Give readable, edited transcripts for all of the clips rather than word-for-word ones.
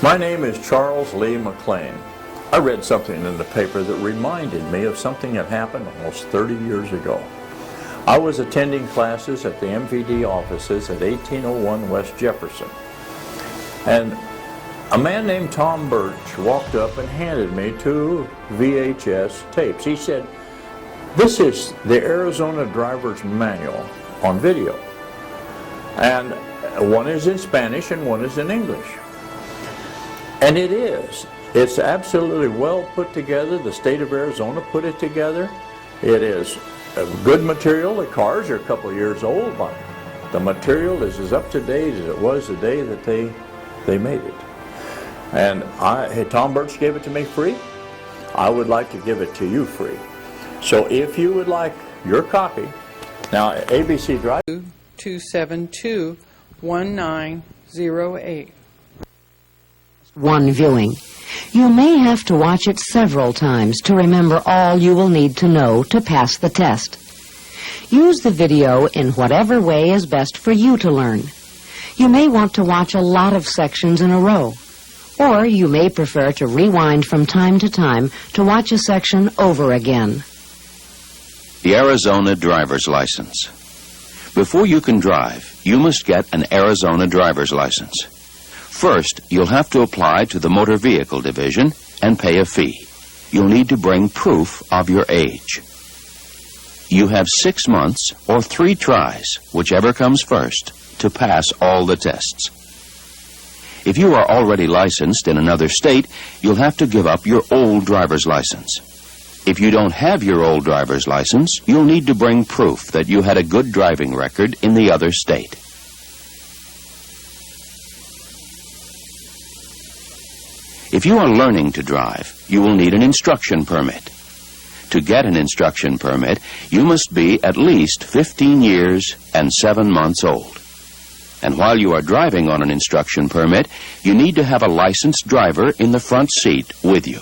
My name is Charles Lee McLean. I read something in the paper that reminded me of something that happened almost 30 years ago. I was attending classes at the MVD offices at 1801 West Jefferson. And a man named Tom Birch walked up and handed me two VHS tapes. He said, "This is the Arizona Driver's Manual on video. And one is in Spanish and one is in English." And it is. It's absolutely well put together. The state of Arizona put it together. It is good material. The cars are a couple of years old, but the material is as up to date as it was the day that they made it. And Tom Birch gave it to me free. I would like to give it to you free. So if you would like your copy, now ABC Drive 272-1908. One viewing. You may have to watch it several times to remember all you will need to know to pass the test. Use the video in whatever way is best for you to learn. You may want to watch a lot of sections in a row, or you may prefer to rewind from time to time to watch a section over again. The Arizona driver's license. Before you can drive, you must get an Arizona driver's license. First, you'll have to apply to the Motor Vehicle Division and pay a fee. You'll need to bring proof of your age. You have 6 months or 3 tries, whichever comes first, to pass all the tests. If you are already licensed in another state, you'll have to give up your old driver's license. If you don't have your old driver's license, you'll need to bring proof that you had a good driving record in the other state. If you are learning to drive, you will need an instruction permit. To get an instruction permit, you must be at least 15 years and 7 months old. And while you are driving on an instruction permit, you need to have a licensed driver in the front seat with you.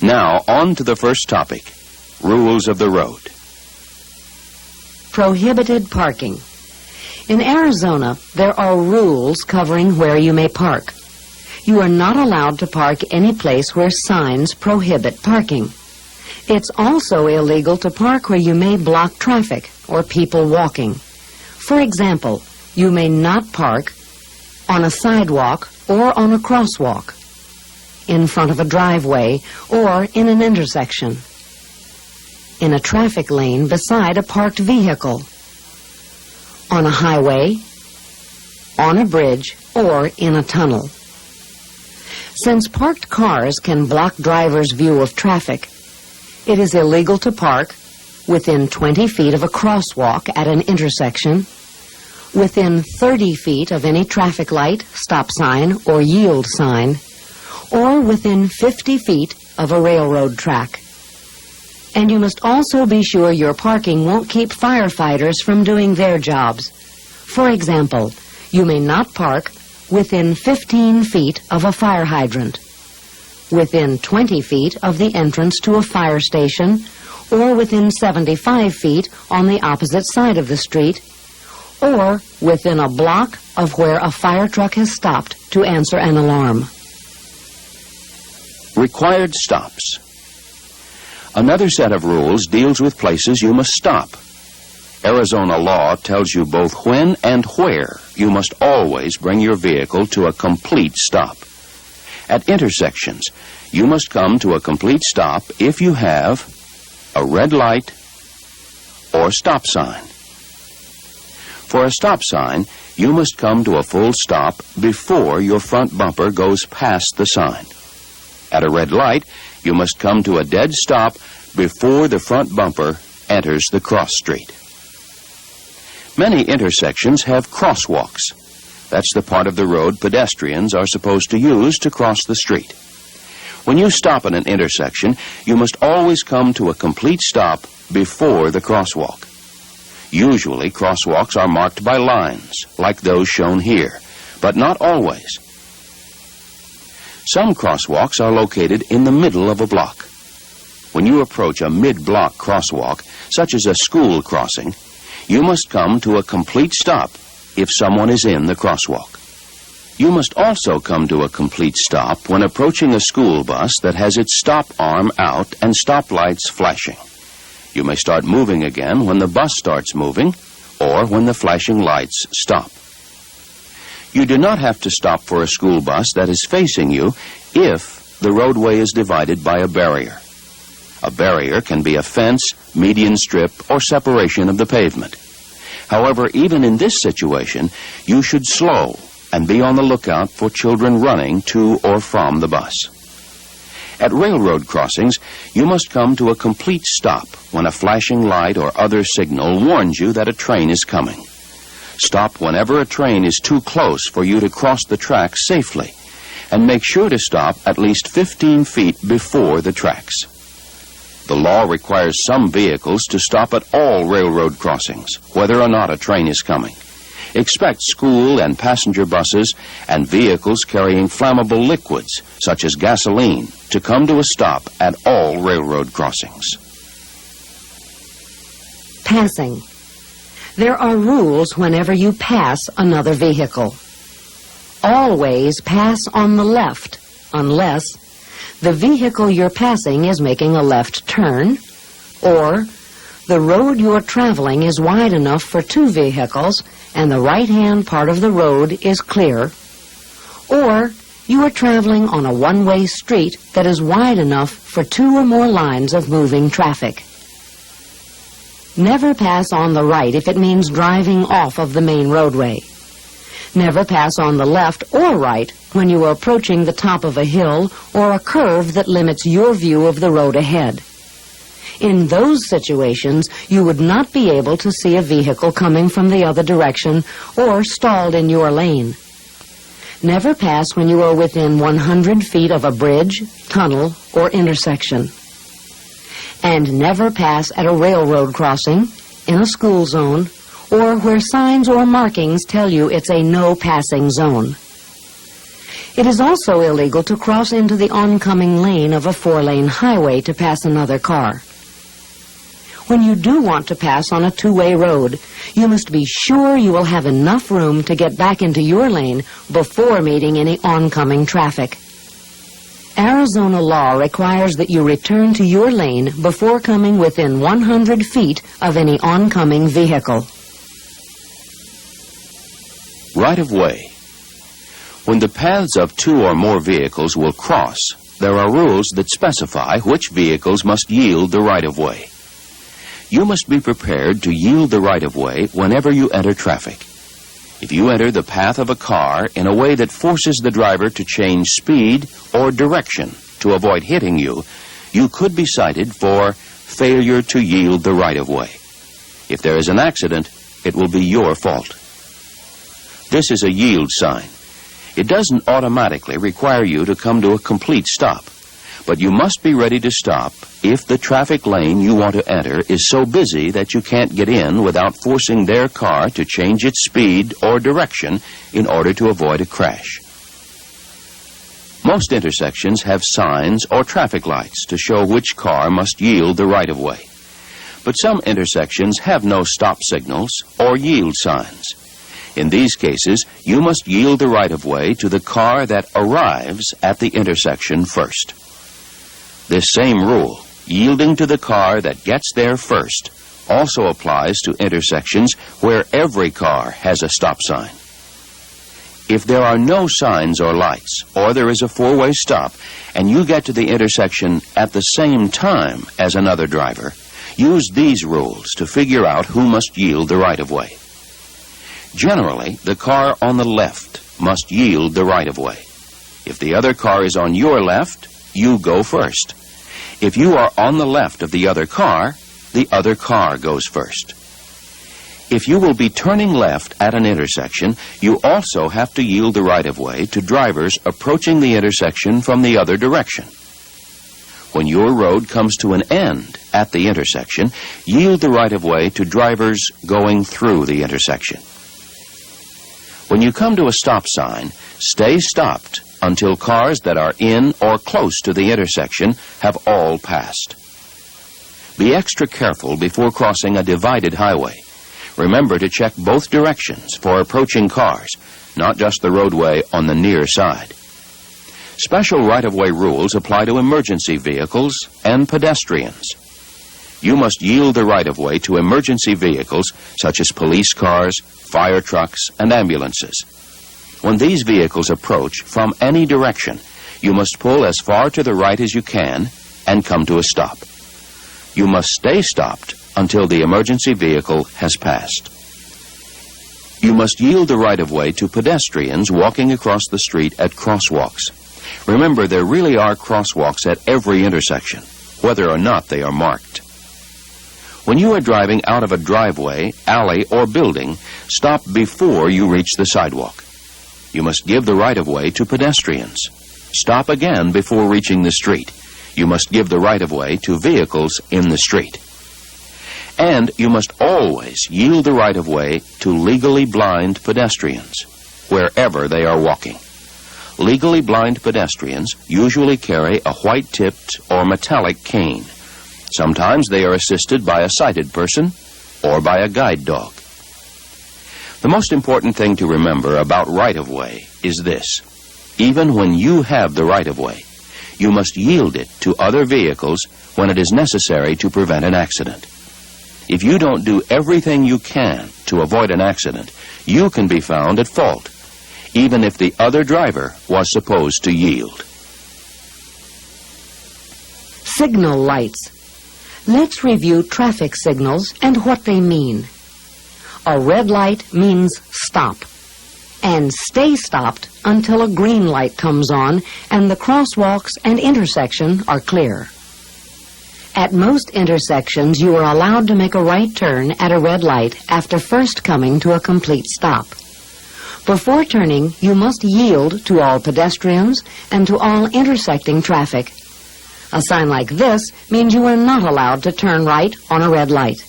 Now, on to the first topic, rules of the road. Prohibited parking. In Arizona, there are rules covering where you may park. You are not allowed to park any place where signs prohibit parking. It's also illegal to park where you may block traffic or people walking. For example, you may not park on a sidewalk or on a crosswalk, in front of a driveway, or in an intersection, in a traffic lane beside a parked vehicle, on a highway, on a bridge, or in a tunnel. Since parked cars can block drivers' view of traffic, it is illegal to park within 20 feet of a crosswalk at an intersection, within 30 feet of any traffic light, stop sign, or yield sign, or within 50 feet of a railroad track. And you must also be sure your parking won't keep firefighters from doing their jobs. For example, you may not park within 15 feet of a fire hydrant, within 20 feet of the entrance to a fire station, or within 75 feet on the opposite side of the street, or within a block of where a fire truck has stopped to answer an alarm. Required stops. Another set of rules deals with places you must stop. Arizona law tells you both when and where you must always bring your vehicle to a complete stop. At intersections, you must come to a complete stop if you have a red light or stop sign. For a stop sign, you must come to a full stop before your front bumper goes past the sign. At a red light, you must come to a dead stop before the front bumper enters the cross street. Many intersections have crosswalks. That's the part of the road pedestrians are supposed to use to cross the street. When you stop at an intersection, you must always come to a complete stop before the crosswalk. Usually, crosswalks are marked by lines, like those shown here, but not always. Some crosswalks are located in the middle of a block. When you approach a mid-block crosswalk, such as a school crossing, you must come to a complete stop if someone is in the crosswalk. You must also come to a complete stop when approaching a school bus that has its stop arm out and stop lights flashing. You may start moving again when the bus starts moving or when the flashing lights stop. You do not have to stop for a school bus that is facing you if the roadway is divided by a barrier. A barrier can be a fence, median strip, or separation of the pavement. However, even in this situation, you should slow and be on the lookout for children running to or from the bus. At railroad crossings, you must come to a complete stop when a flashing light or other signal warns you that a train is coming. Stop whenever a train is too close for you to cross the tracks safely, and make sure to stop at least 15 feet before the tracks. The law requires some vehicles to stop at all railroad crossings, whether or not a train is coming. Expect school and passenger buses and vehicles carrying flammable liquids, such as gasoline, to come to a stop at all railroad crossings. Passing. There are rules whenever you pass another vehicle. Always pass on the left, unless the vehicle you're passing is making a left turn, or the road you're traveling is wide enough for two vehicles and the right-hand part of the road is clear, or you are traveling on a one-way street that is wide enough for two or more lines of moving traffic. Never pass on the right if it means driving off of the main roadway. Never pass on the left or right when you are approaching the top of a hill or a curve that limits your view of the road ahead. In those situations, you would not be able to see a vehicle coming from the other direction or stalled in your lane. Never pass when you are within 100 feet of a bridge, tunnel, or intersection. And never pass at a railroad crossing, in a school zone, or where signs or markings tell you it's a no-passing zone. It is also illegal to cross into the oncoming lane of a four-lane highway to pass another car. When you do want to pass on a two-way road, you must be sure you will have enough room to get back into your lane before meeting any oncoming traffic. Arizona law requires that you return to your lane before coming within 100 feet of any oncoming vehicle. Right-of-way. When the paths of two or more vehicles will cross, there are rules that specify which vehicles must yield the right-of-way. You must be prepared to yield the right-of-way whenever you enter traffic. If you enter the path of a car in a way that forces the driver to change speed or direction to avoid hitting you, you could be cited for failure to yield the right-of-way. If there is an accident, it will be your fault. This is a yield sign. It doesn't automatically require you to come to a complete stop, but you must be ready to stop if the traffic lane you want to enter is so busy that you can't get in without forcing their car to change its speed or direction in order to avoid a crash. Most intersections have signs or traffic lights to show which car must yield the right-of-way. But some intersections have no stop signals or yield signs. In these cases, you must yield the right-of-way to the car that arrives at the intersection first. This same rule, yielding to the car that gets there first, also applies to intersections where every car has a stop sign. If there are no signs or lights, or there is a four-way stop, and you get to the intersection at the same time as another driver, use these rules to figure out who must yield the right-of-way. Generally, the car on the left must yield the right-of-way. If the other car is on your left, you go first. If you are on the left of the other car goes first. If you will be turning left at an intersection, you also have to yield the right-of-way to drivers approaching the intersection from the other direction. When your road comes to an end at the intersection, yield the right-of-way to drivers going through the intersection. When you come to a stop sign, stay stopped until cars that are in or close to the intersection have all passed. Be extra careful before crossing a divided highway. Remember to check both directions for approaching cars, not just the roadway on the near side. Special right-of-way rules apply to emergency vehicles and pedestrians. You must yield the right-of-way to emergency vehicles such as police cars, fire trucks, and ambulances. When these vehicles approach from any direction, you must pull as far to the right as you can and come to a stop. You must stay stopped until the emergency vehicle has passed. You must yield the right-of-way to pedestrians walking across the street at crosswalks. Remember, there really are crosswalks at every intersection, whether or not they are marked. When you are driving out of a driveway, alley, or building, stop before you reach the sidewalk. You must give the right-of-way to pedestrians. Stop again before reaching the street. You must give the right-of-way to vehicles in the street. And you must always yield the right-of-way to legally blind pedestrians, wherever they are walking. Legally blind pedestrians usually carry a white-tipped or metallic cane. Sometimes they are assisted by a sighted person or by a guide dog. The most important thing to remember about right-of-way is this. Even when you have the right-of-way, you must yield it to other vehicles when it is necessary to prevent an accident. If you don't do everything you can to avoid an accident, you can be found at fault, even if the other driver was supposed to yield. Signal lights. Let's review traffic signals and what they mean. A red light means stop, and stay stopped until a green light comes on and the crosswalks and intersection are clear. At most intersections, you are allowed to make a right turn at a red light after first coming to a complete stop. Before turning, you must yield to all pedestrians and to all intersecting traffic. A sign like this means you are not allowed to turn right on a red light.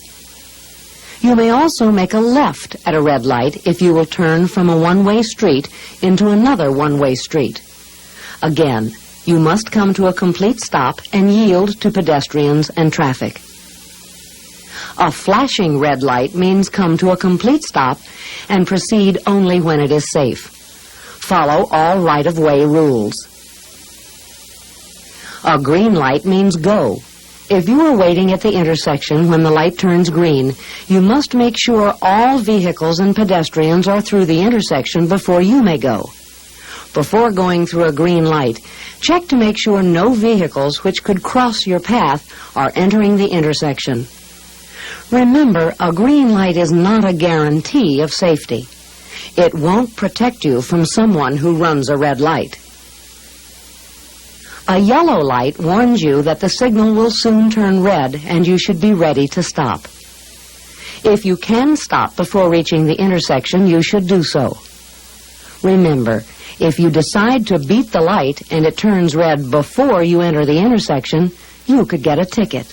You may also make a left at a red light if you will turn from a one-way street into another one-way street. Again, you must come to a complete stop and yield to pedestrians and traffic. A flashing red light means come to a complete stop and proceed only when it is safe. Follow all right-of-way rules. A green light means go. If you are waiting at the intersection when the light turns green, you must make sure all vehicles and pedestrians are through the intersection before you may go. Before going through a green light, check to make sure no vehicles which could cross your path are entering the intersection. Remember, a green light is not a guarantee of safety. It won't protect you from someone who runs a red light. A yellow light warns you that the signal will soon turn red and you should be ready to stop. If you can stop before reaching the intersection, you should do so. Remember, if you decide to beat the light and it turns red before you enter the intersection, you could get a ticket.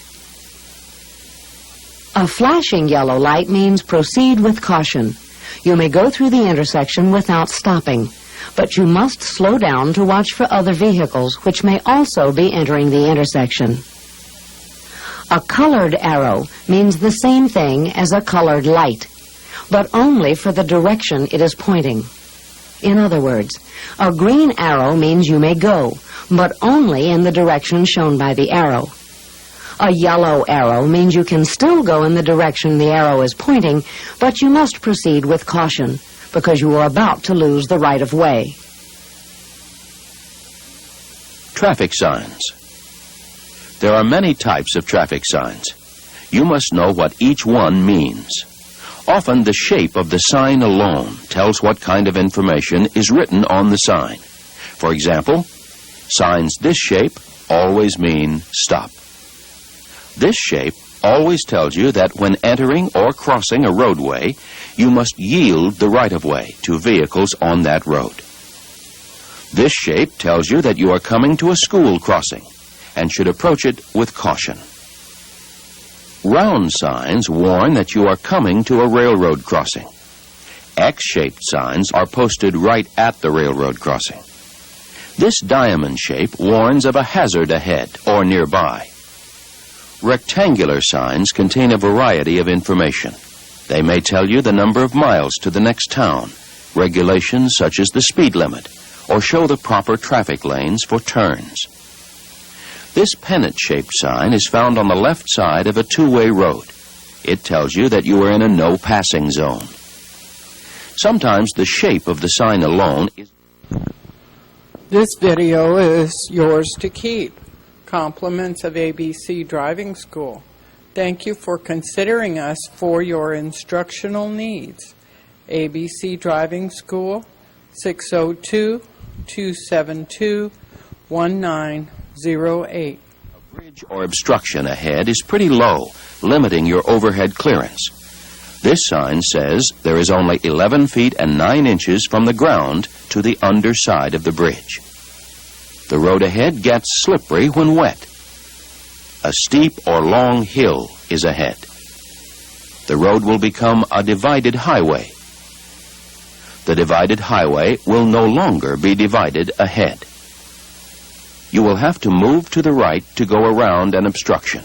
A flashing yellow light means proceed with caution. You may go through the intersection without stopping, but you must slow down to watch for other vehicles which may also be entering the intersection. A colored arrow means the same thing as a colored light, but only for the direction it is pointing. In other words, a green arrow means you may go, but only in the direction shown by the arrow. A yellow arrow means you can still go in the direction the arrow is pointing, but you must proceed with caution, because you are about to lose the right-of-way. Traffic signs. There are many types of traffic signs. You must know what each one means. Often the shape of the sign alone tells what kind of information is written on the sign. For example, signs this shape always mean stop. This shape always tells you that when entering or crossing a roadway, you must yield the right-of-way to vehicles on that road. This shape tells you that you are coming to a school crossing and should approach it with caution. Round signs warn that you are coming to a railroad crossing. X-shaped signs are posted right at the railroad crossing. This diamond shape warns of a hazard ahead or nearby. Rectangular signs contain a variety of information. They may tell you the number of miles to the next town, regulations such as the speed limit, or show the proper traffic lanes for turns. This pennant-shaped sign is found on the left side of a two-way road. It tells you that you are in a no-passing zone. Sometimes the shape of the sign alone is... This video is yours to keep. Compliments of ABC Driving School. Thank you for considering us for your instructional needs. ABC Driving School, 602-272-1908. A bridge or obstruction ahead is pretty low, limiting your overhead clearance. This sign says there is only 11 feet and 9 inches from the ground to the underside of the bridge. The road ahead gets slippery when wet. A steep or long hill is ahead. The road will become a divided highway. The divided highway will no longer be divided ahead. You will have to move to the right to go around an obstruction.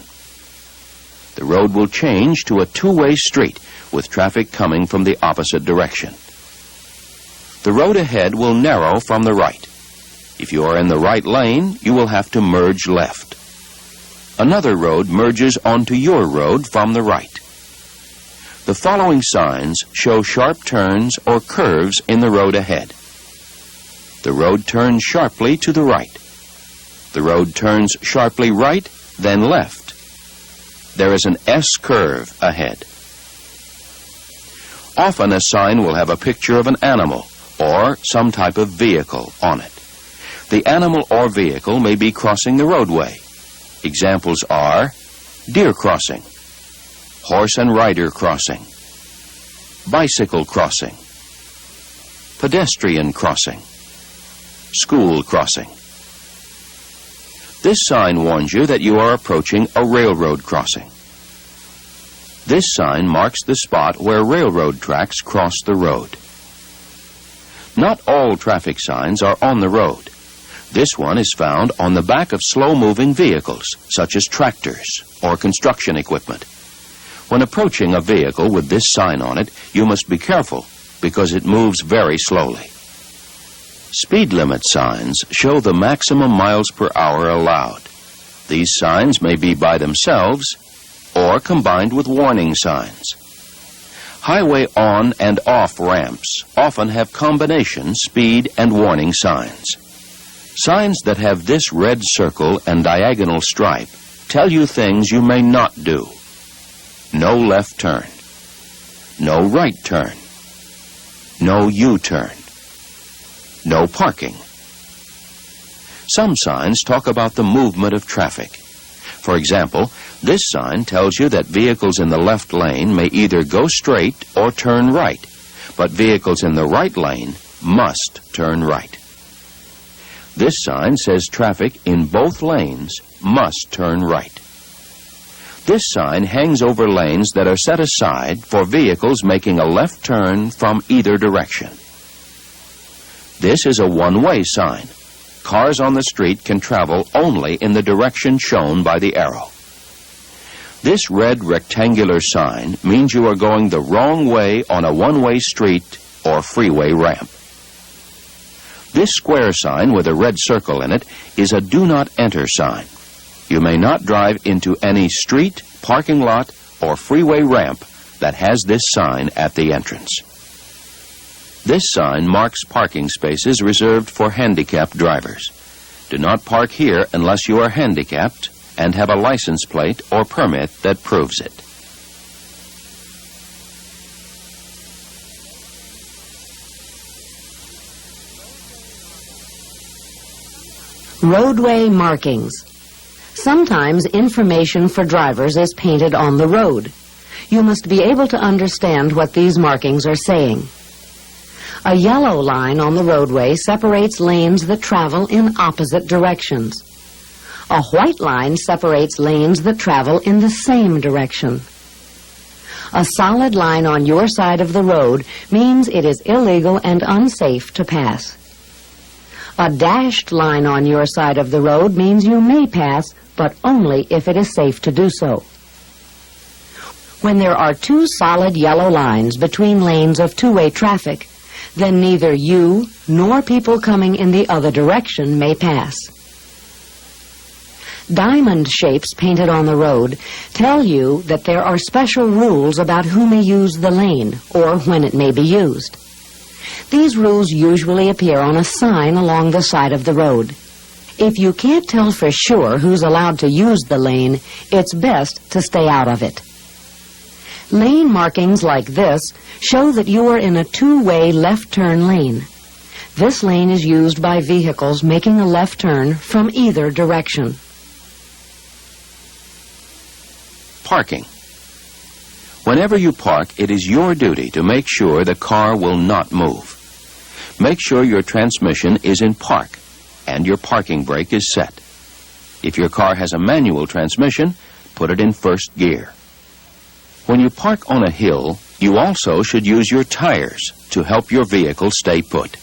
The road will change to a two-way street with traffic coming from the opposite direction. The road ahead will narrow from the right. If you are in the right lane, you will have to merge left. Another road merges onto your road from the right. The following signs show sharp turns or curves in the road ahead. The road turns sharply to the right. The road turns sharply right, then left. There is an S curve ahead. Often a sign will have a picture of an animal or some type of vehicle on it. The animal or vehicle may be crossing the roadway. Examples are deer crossing, horse and rider crossing, bicycle crossing, pedestrian crossing, school crossing. This sign warns you that you are approaching a railroad crossing. This sign marks the spot where railroad tracks cross the road. Not all traffic signs are on the road. This one is found on the back of slow-moving vehicles, such as tractors or construction equipment. When approaching a vehicle with this sign on it, you must be careful because it moves very slowly. Speed limit signs show the maximum miles per hour allowed. These signs may be by themselves or combined with warning signs. Highway on and off ramps often have combination speed and warning signs. Signs that have this red circle and diagonal stripe tell you things you may not do. No left turn. No right turn. No U-turn. No parking. Some signs talk about the movement of traffic. For example, this sign tells you that vehicles in the left lane may either go straight or turn right, but vehicles in the right lane must turn right. This sign says traffic in both lanes must turn right. This sign hangs over lanes that are set aside for vehicles making a left turn from either direction. This is a one-way sign. Cars on the street can travel only in the direction shown by the arrow. This red rectangular sign means you are going the wrong way on a one-way street or freeway ramp. This square sign with a red circle in it is a do not enter sign. You may not drive into any street, parking lot, or freeway ramp that has this sign at the entrance. This sign marks parking spaces reserved for handicapped drivers. Do not park here unless you are handicapped and have a license plate or permit that proves it. Roadway markings. Sometimes information for drivers is painted on the road. You must be able to understand what these markings are saying. A yellow line on the roadway separates lanes that travel in opposite directions. A white line separates lanes that travel in the same direction. A solid line on your side of the road means it is illegal and unsafe to pass. A dashed line on your side of the road means you may pass, but only if it is safe to do so. When there are two solid yellow lines between lanes of two-way traffic, then neither you nor people coming in the other direction may pass. Diamond shapes painted on the road tell you that there are special rules about who may use the lane or when it may be used. These rules usually appear on a sign along the side of the road. If you can't tell for sure who's allowed to use the lane, it's best to stay out of it. Lane markings like this show that you are in a two-way left turn lane. This lane is used by vehicles making a left turn from either direction. Parking. Whenever you park, it is your duty to make sure the car will not move. Make sure your transmission is in park and your parking brake is set. If your car has a manual transmission, put it in first gear. When you park on a hill, you also should use your tires to help your vehicle stay put.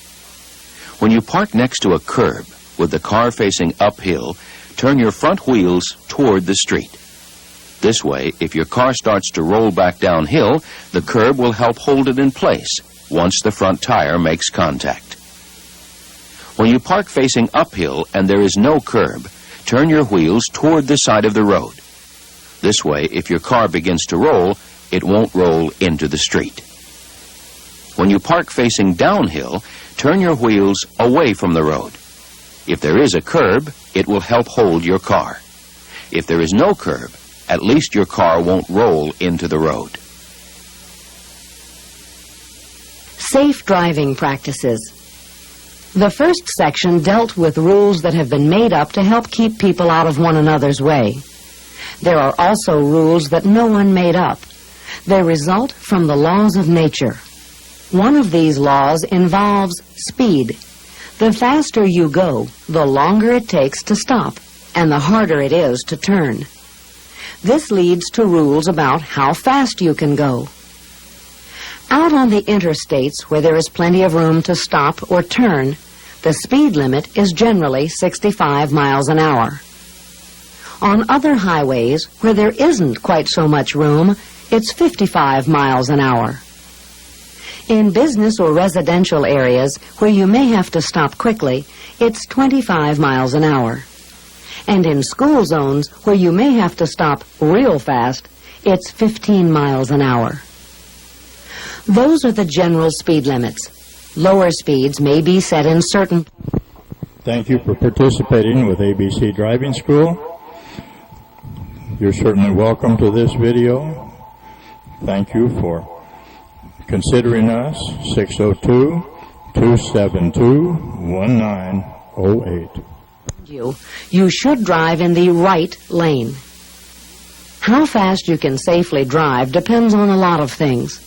When you park next to a curb with the car facing uphill, turn your front wheels toward the street. This way, if your car starts to roll back downhill, the curb will help hold it in place once the front tire makes contact. When you park facing uphill and there is no curb, turn your wheels toward the side of the road. This way, if your car begins to roll, it won't roll into the street. When you park facing downhill, turn your wheels away from the road. If there is a curb, it will help hold your car. If there is no curb, at least your car won't roll into the road. Safe driving practices. The first section dealt with rules that have been made up to help keep people out of one another's way. There are also rules that no one made up. They result from the laws of nature. One of these laws involves speed. The faster you go, the longer it takes to stop, and the harder it is to turn. This leads to rules about how fast you can go. Out on the interstates where there is plenty of room to stop or turn, the speed limit is generally 65 miles an hour. On other highways where there isn't quite so much room, it's 55 miles an hour. In business or residential areas where you may have to stop quickly, it's 25 miles an hour. And in school zones where you may have to stop real fast, it's 15 miles an hour. Those are the general speed limits. Lower speeds may be set in certain... Thank you for participating with ABC Driving School. You're certainly welcome to this video. Thank you for considering us. 602-272-1908. You should drive in the right lane. How fast you can safely drive depends on a lot of things.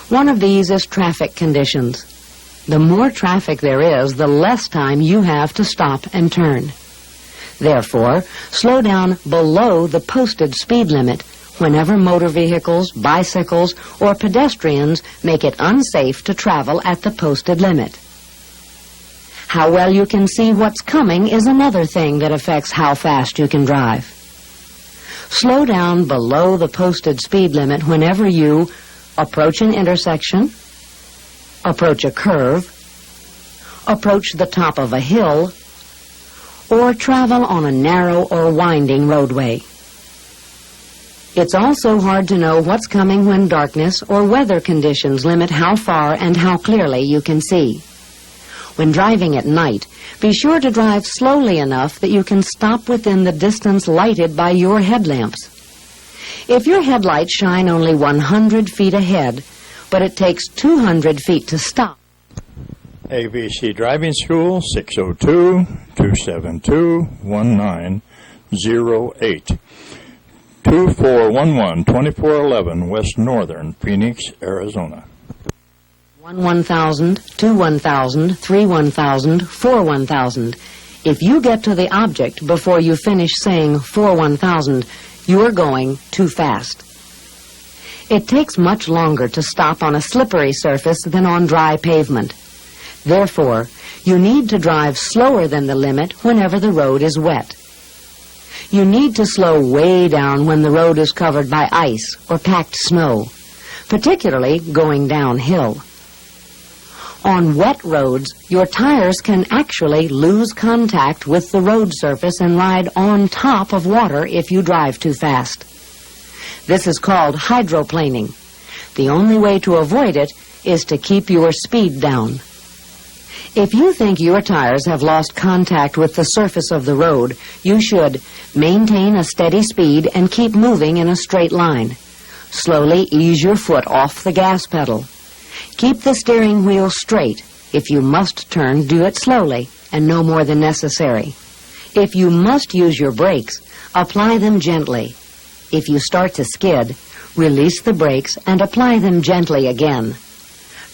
One of these is traffic conditions. The more traffic there is, the less time you have to stop and turn. Therefore, slow down below the posted speed limit whenever motor vehicles, bicycles, or pedestrians make it unsafe to travel at the posted limit. How well you can see what's coming is another thing that affects how fast you can drive. Slow down below the posted speed limit whenever you approach an intersection, approach a curve, approach the top of a hill, or travel on a narrow or winding roadway. It's also hard to know what's coming when darkness or weather conditions limit how far and how clearly you can see. When driving at night, be sure to drive slowly enough that you can stop within the distance lighted by your headlamps. If your headlights shine only 100 feet ahead, but it takes 200 feet to stop. ABC Driving School, 602-272-1908. 2411-2411 West Northern, Phoenix, Arizona. 1-1000, 2-1000, 3-1000, 4-1000. If you get to the object before you finish saying 4-1000, you're going too fast. It takes much longer to stop on a slippery surface than on dry pavement. Therefore, you need to drive slower than the limit whenever the road is wet. You need to slow way down when the road is covered by ice or packed snow, particularly going downhill. On wet roads, your tires can actually lose contact with the road surface and ride on top of water if you drive too fast. This is called hydroplaning. The only way to avoid it is to keep your speed down. If you think your tires have lost contact with the surface of the road, you should maintain a steady speed and keep moving in a straight line. Slowly ease your foot off the gas pedal. Keep the steering wheel straight. If you must turn, do it slowly and no more than necessary. If you must use your brakes, apply them gently. If you start to skid, release the brakes and apply them gently again.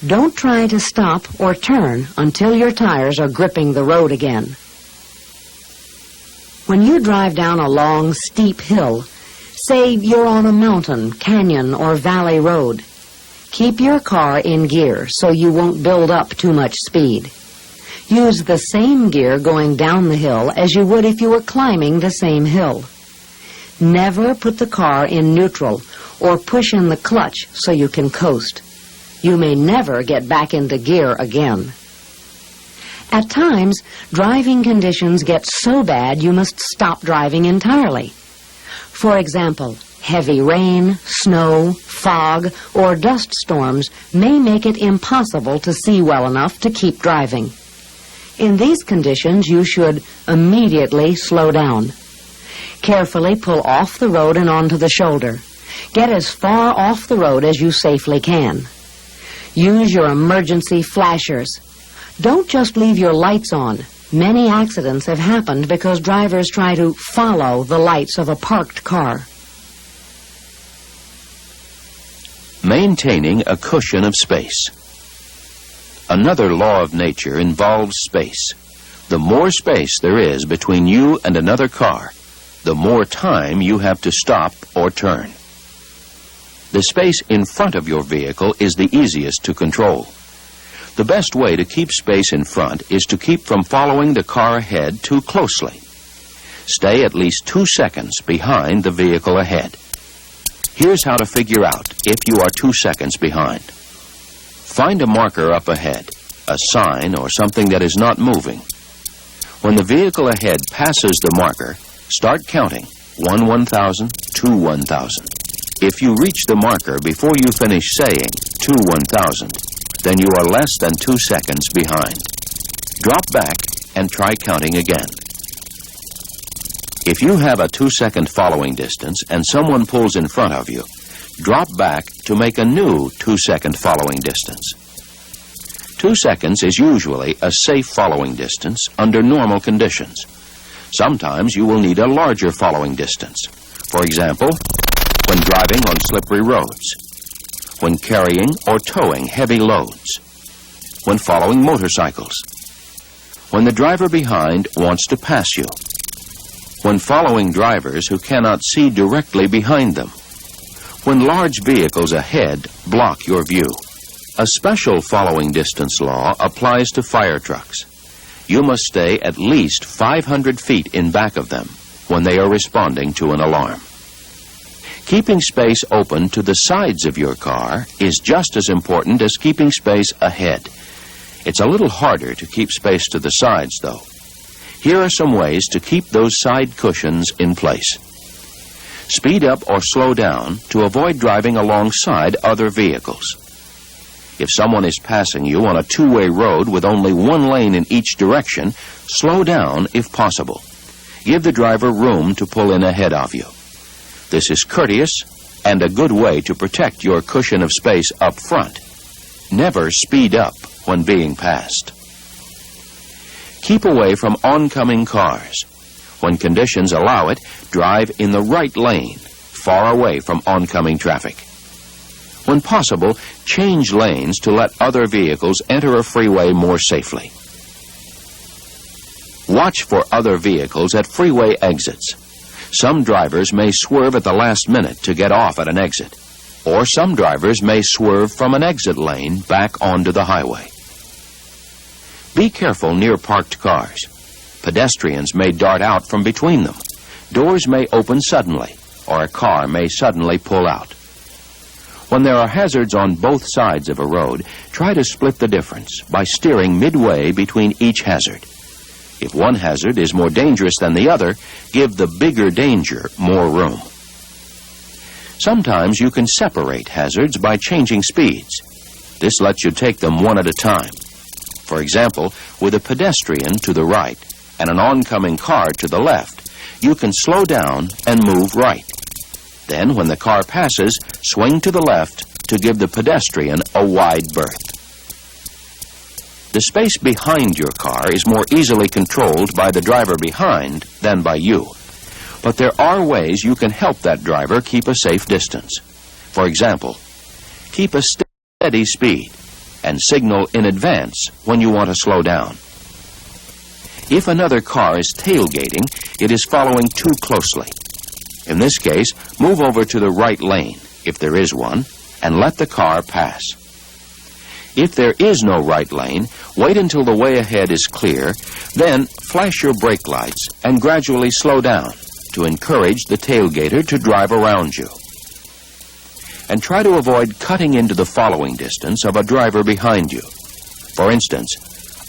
Don't try to stop or turn until your tires are gripping the road again. When you drive down a long, steep hill, say you're on a mountain, canyon, or valley road, keep your car in gear so you won't build up too much speed. Use the same gear going down the hill as you would if you were climbing the same hill. Never put the car in neutral or push in the clutch so you can coast. You may never get back into gear again. At times, driving conditions get so bad you must stop driving entirely. For example, heavy rain, snow, fog, or dust storms may make it impossible to see well enough to keep driving. In these conditions, you should immediately slow down. Carefully pull off the road and onto the shoulder. Get as far off the road as you safely can. Use your emergency flashers. Don't just leave your lights on. Many accidents have happened because drivers try to follow the lights of a parked car. Maintaining a cushion of space. Another law of nature involves space. The more space there is between you and another car, the more time you have to stop or turn. The space in front of your vehicle is the easiest to control. The best way to keep space in front is to keep from following the car ahead too closely. Stay at least 2 seconds behind the vehicle ahead. Here's how to figure out if you are 2 seconds behind. Find a marker up ahead, a sign or something that is not moving. When the vehicle ahead passes the marker, start counting 1 1,000, 2 1,000. If you reach the marker before you finish saying 2 1,000, then you are less than 2 seconds behind. Drop back and try counting again. If you have a 2-second following distance and someone pulls in front of you, drop back to make a new 2-second following distance. 2 seconds is usually a safe following distance under normal conditions. Sometimes you will need a larger following distance. For example, when driving on slippery roads, when carrying or towing heavy loads, when following motorcycles, when the driver behind wants to pass you, when following drivers who cannot see directly behind them, when large vehicles ahead block your view. A special following distance law applies to fire trucks. You must stay at least 500 feet in back of them when they are responding to an alarm. Keeping space open to the sides of your car is just as important as keeping space ahead. It's a little harder to keep space to the sides, though. Here are some ways to keep those side cushions in place. Speed up or slow down to avoid driving alongside other vehicles. If someone is passing you on a two-way road with only one lane in each direction, slow down if possible. Give the driver room to pull in ahead of you. This is courteous and a good way to protect your cushion of space up front. Never speed up when being passed. Keep away from oncoming cars. When conditions allow it, drive in the right lane, far away from oncoming traffic. When possible, change lanes to let other vehicles enter a freeway more safely. Watch for other vehicles at freeway exits. Some drivers may swerve at the last minute to get off at an exit, or some drivers may swerve from an exit lane back onto the highway. Be careful near parked cars. Pedestrians may dart out from between them. Doors may open suddenly, or a car may suddenly pull out. When there are hazards on both sides of a road, try to split the difference by steering midway between each hazard. If one hazard is more dangerous than the other, give the bigger danger more room. Sometimes you can separate hazards by changing speeds. This lets you take them one at a time. For example, with a pedestrian to the right and an oncoming car to the left, you can slow down and move right. Then, when the car passes, swing to the left to give the pedestrian a wide berth. The space behind your car is more easily controlled by the driver behind than by you. But there are ways you can help that driver keep a safe distance. For example, keep a steady speed and signal in advance when you want to slow down. If another car is tailgating, it is following too closely. In this case, move over to the right lane, if there is one, and let the car pass. If there is no right lane, wait until the way ahead is clear, then flash your brake lights and gradually slow down to encourage the tailgater to drive around you. And try to avoid cutting into the following distance of a driver behind you. For instance,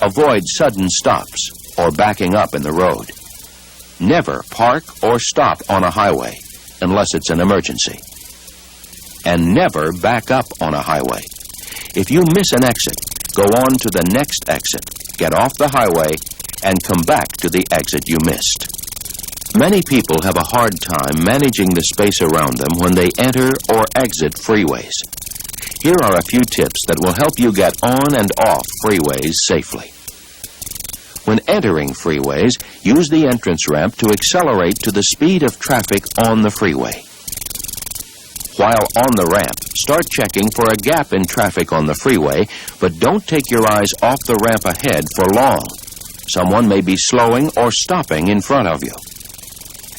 avoid sudden stops or backing up in the road. Never park or stop on a highway unless it's an emergency. And never back up on a highway. If you miss an exit, go on to the next exit, get off the highway, and come back to the exit you missed. Many people have a hard time managing the space around them when they enter or exit freeways. Here are a few tips that will help you get on and off freeways safely. When entering freeways, use the entrance ramp to accelerate to the speed of traffic on the freeway. While on the ramp, start checking for a gap in traffic on the freeway, but don't take your eyes off the ramp ahead for long. Someone may be slowing or stopping in front of you.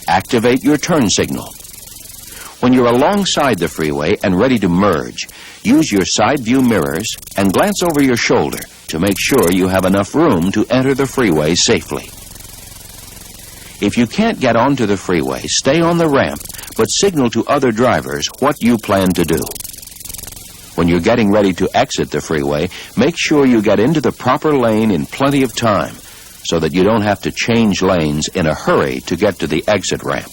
Activate your turn signal. When you're alongside the freeway and ready to merge, use your side view mirrors and glance over your shoulder to make sure you have enough room to enter the freeway safely. If you can't get onto the freeway, stay on the ramp, but signal to other drivers what you plan to do. When you're getting ready to exit the freeway, make sure you get into the proper lane in plenty of time so that you don't have to change lanes in a hurry to get to the exit ramp.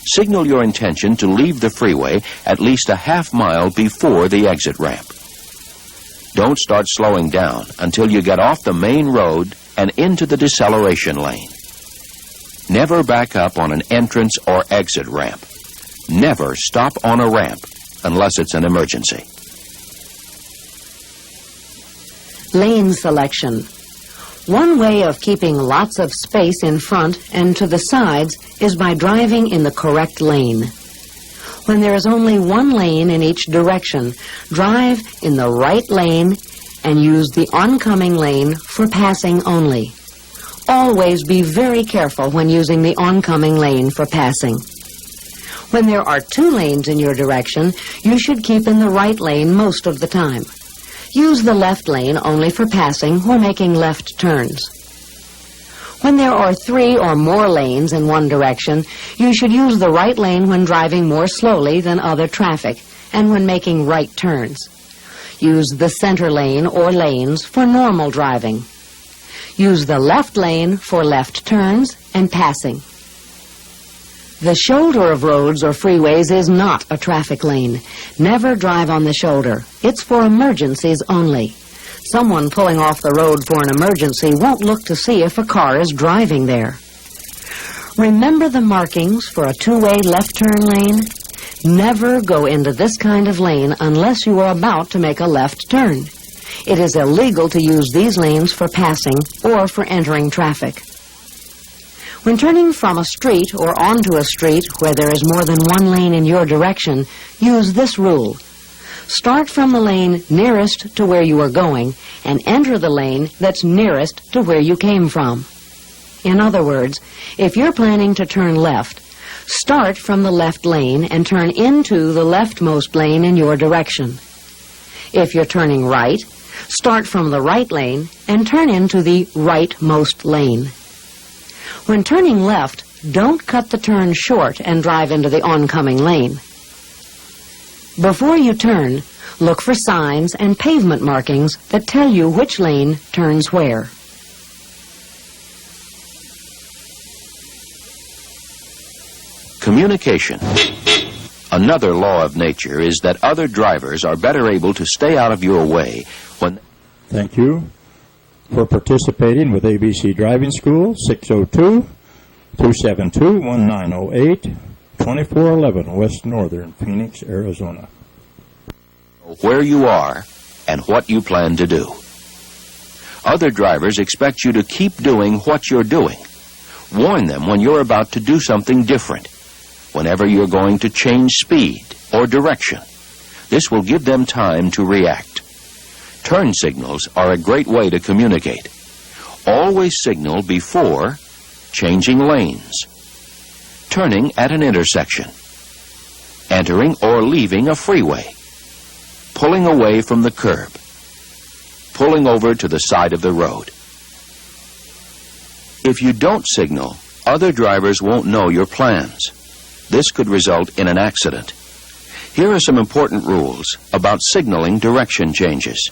Signal your intention to leave the freeway at least a half mile before the exit ramp. Don't start slowing down until you get off the main road and into the deceleration lane. Never back up on an entrance or exit ramp. Never stop on a ramp unless it's an emergency. Lane selection. One way of keeping lots of space in front and to the sides is by driving in the correct lane. When there is only one lane in each direction, drive in the right lane and use the oncoming lane for passing only. Always be very careful when using the oncoming lane for passing. When there are two lanes in your direction, you should keep in the right lane most of the time. Use the left lane only for passing or making left turns. When there are 3 or more lanes in one direction, you should use the right lane when driving more slowly than other traffic and when making right turns. Use the center lane or lanes for normal driving. Use the left lane for left turns and passing. The shoulder of roads or freeways is not a traffic lane. Never drive on the shoulder. It's for emergencies only. Someone pulling off the road for an emergency won't look to see if a car is driving there. Remember the markings for a two-way left turn lane? Never go into this kind of lane unless you are about to make a left turn. It is illegal to use these lanes for passing or for entering traffic. When turning from a street or onto a street where there is more than one lane in your direction, use this rule. Start from the lane nearest to where you are going and enter the lane that's nearest to where you came from. In other words, if you're planning to turn left, start from the left lane and turn into the leftmost lane in your direction. If you're turning right, start from the right lane and turn into the rightmost lane. When turning left, Don't cut the turn short and drive into the oncoming lane. Before you turn, look for signs and pavement markings that tell you which lane turns where. Communication. Another law of nature is that other drivers are better able to stay out of your way when... Thank you for participating with ABC Driving School, 602-272-1908, 2411 West Northern, Phoenix, Arizona. Where you are and what you plan to do. Other drivers expect you to keep doing what you're doing. Warn them when you're about to do something different, whenever you're going to change speed or direction. This will give them time to react. Turn signals are a great way to communicate. Always signal before changing lanes, turning at an intersection, entering or leaving a freeway, pulling away from the curb, pulling over to the side of the road. If you don't signal, other drivers won't know your plans. This could result in an accident. Here are some important rules about signaling direction changes.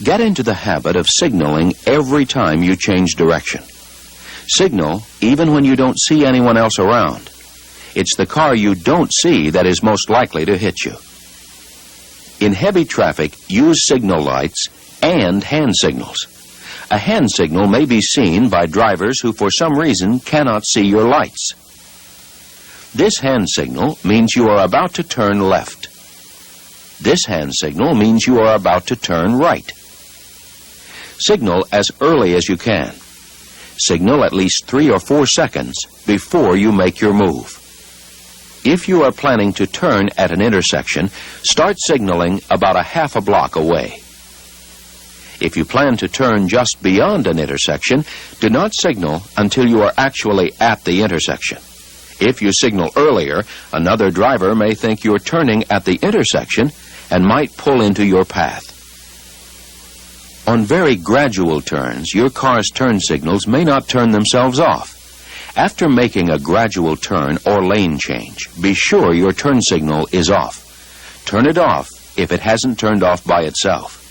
Get into the habit of signaling every time you change direction. Signal even when you don't see anyone else around. It's the car you don't see that is most likely to hit you. In heavy traffic, use signal lights and hand signals. A hand signal may be seen by drivers who for some reason cannot see your lights. This hand signal means you are about to turn left. This hand signal means you are about to turn right. Signal as early as you can. Signal at least 3 or 4 seconds before you make your move. If you are planning to turn at an intersection, start signaling about a half a block away. If you plan to turn just beyond an intersection, do not signal until you are actually at the intersection. If you signal earlier, another driver may think you're turning at the intersection and might pull into your path. On very gradual turns, your car's turn signals may not turn themselves off. After making a gradual turn or lane change, be sure your turn signal is off. Turn it off if it hasn't turned off by itself.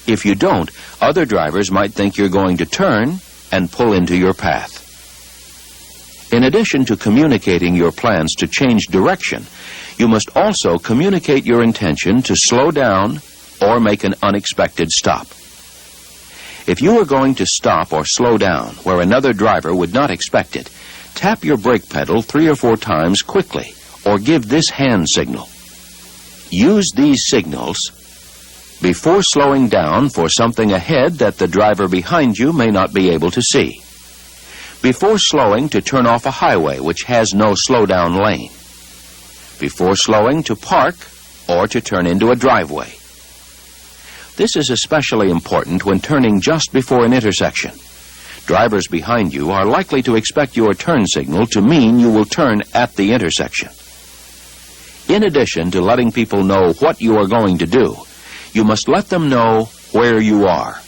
If you don't, other drivers might think you're going to turn and pull into your path. In addition to communicating your plans to change direction, you must also communicate your intention to slow down or make an unexpected stop. If you are going to stop or slow down where another driver would not expect it, tap your brake pedal 3 or 4 times quickly, or give this hand signal. Use these signals before slowing down for something ahead that the driver behind you may not be able to see. Before slowing to turn off a highway which has no slow-down lane. Before slowing to park or to turn into a driveway. This is especially important when turning just before an intersection. Drivers behind you are likely to expect your turn signal to mean you will turn at the intersection. In addition to letting people know what you are going to do, you must let them know where you are.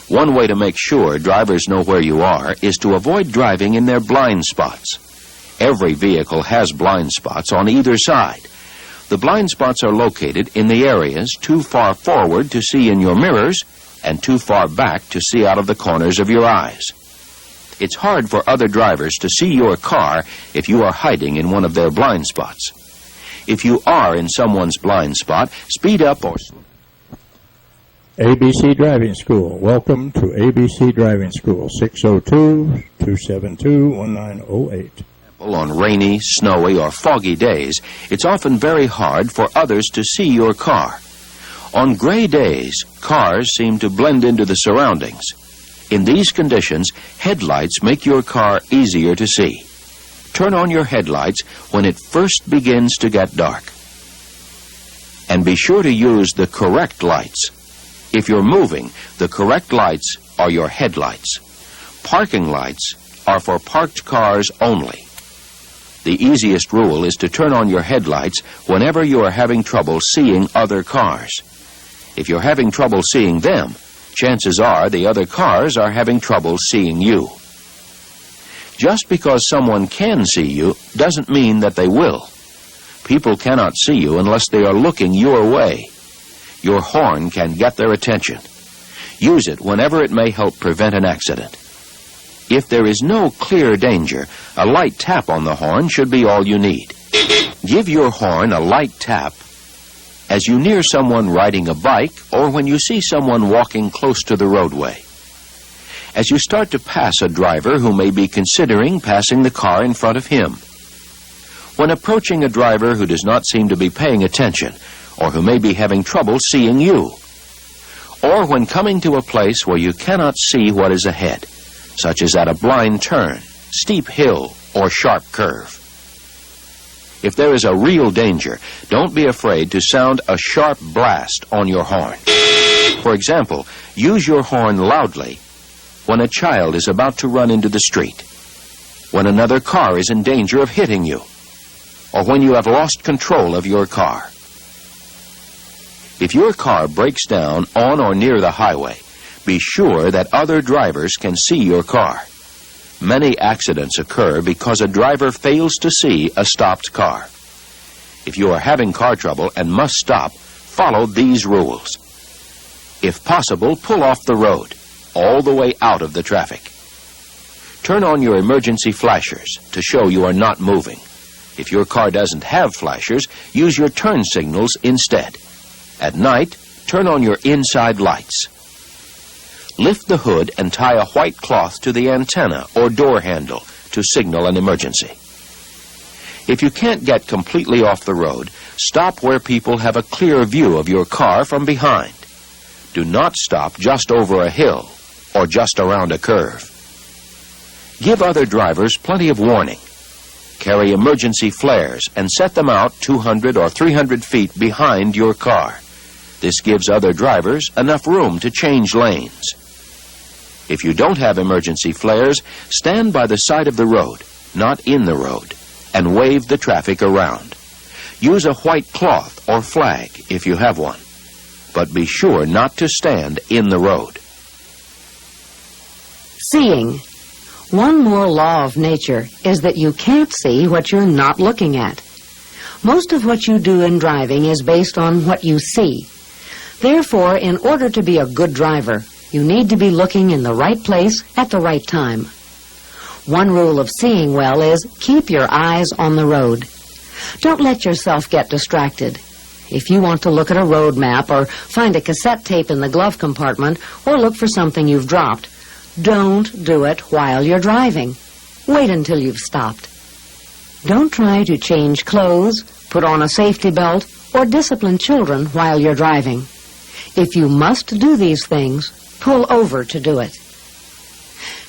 One way to make sure drivers know where you are is to avoid driving in their blind spots. Every vehicle has blind spots on either side. The blind spots are located in the areas too far forward to see in your mirrors and too far back to see out of the corners of your eyes. It's hard for other drivers to see your car if you are hiding in one of their blind spots. If you are in someone's blind spot, speed up or slow. ABC Driving School. Welcome to ABC Driving School, 602-272-1908. On rainy, snowy, or foggy days, it's often very hard for others to see your car. On gray days, cars seem to blend into the surroundings. In these conditions, headlights make your car easier to see. Turn on your headlights when it first begins to get dark. And be sure to use the correct lights. If you're moving, the correct lights are your headlights. Parking lights are for parked cars only. The easiest rule is to turn on your headlights whenever you are having trouble seeing other cars. If you're having trouble seeing them, chances are the other cars are having trouble seeing you. Just because someone can see you doesn't mean that they will. People cannot see you unless they are looking your way. Your horn can get their attention. Use it whenever it may help prevent an accident. If there is no clear danger, a light tap on the horn should be all you need. Give your horn a light tap as you near someone riding a bike or when you see someone walking close to the roadway. As you start to pass a driver who may be considering passing the car in front of him. When approaching a driver who does not seem to be paying attention or who may be having trouble seeing you. Or when coming to a place where you cannot see what is ahead, such as at a blind turn, steep hill, or sharp curve. If there is a real danger, don't be afraid to sound a sharp blast on your horn. For example, use your horn loudly when a child is about to run into the street, when another car is in danger of hitting you, or when you have lost control of your car. If your car breaks down on or near the highway, be sure that other drivers can see your car. Many accidents occur because a driver fails to see a stopped car. If you are having car trouble and must stop, follow these rules. If possible, pull off the road, all the way out of the traffic. Turn on your emergency flashers to show you are not moving. If your car doesn't have flashers, use your turn signals instead. At night, turn on your inside lights. Lift the hood and tie a white cloth to the antenna or door handle to signal an emergency. If you can't get completely off the road, stop where people have a clear view of your car from behind. Do not stop just over a hill or just around a curve. Give other drivers plenty of warning. Carry emergency flares and set them out 200 or 300 feet behind your car. This gives other drivers enough room to change lanes. If you don't have emergency flares, stand by the side of the road, not in the road, and wave the traffic around. Use a white cloth or flag if you have one, but be sure not to stand in the road. Seeing. One more law of nature is that you can't see what you're not looking at. Most of what you do in driving is based on what you see. Therefore, in order to be a good driver, you need to be looking in the right place at the right time. One rule of seeing well is keep your eyes on the road. Don't let yourself get distracted. If you want to look at a road map or find a cassette tape in the glove compartment or look for something you've dropped, don't do it while you're driving. Wait until you've stopped. Don't try to change clothes, put on a safety belt, or discipline children while you're driving. If you must do these things, pull over to do it.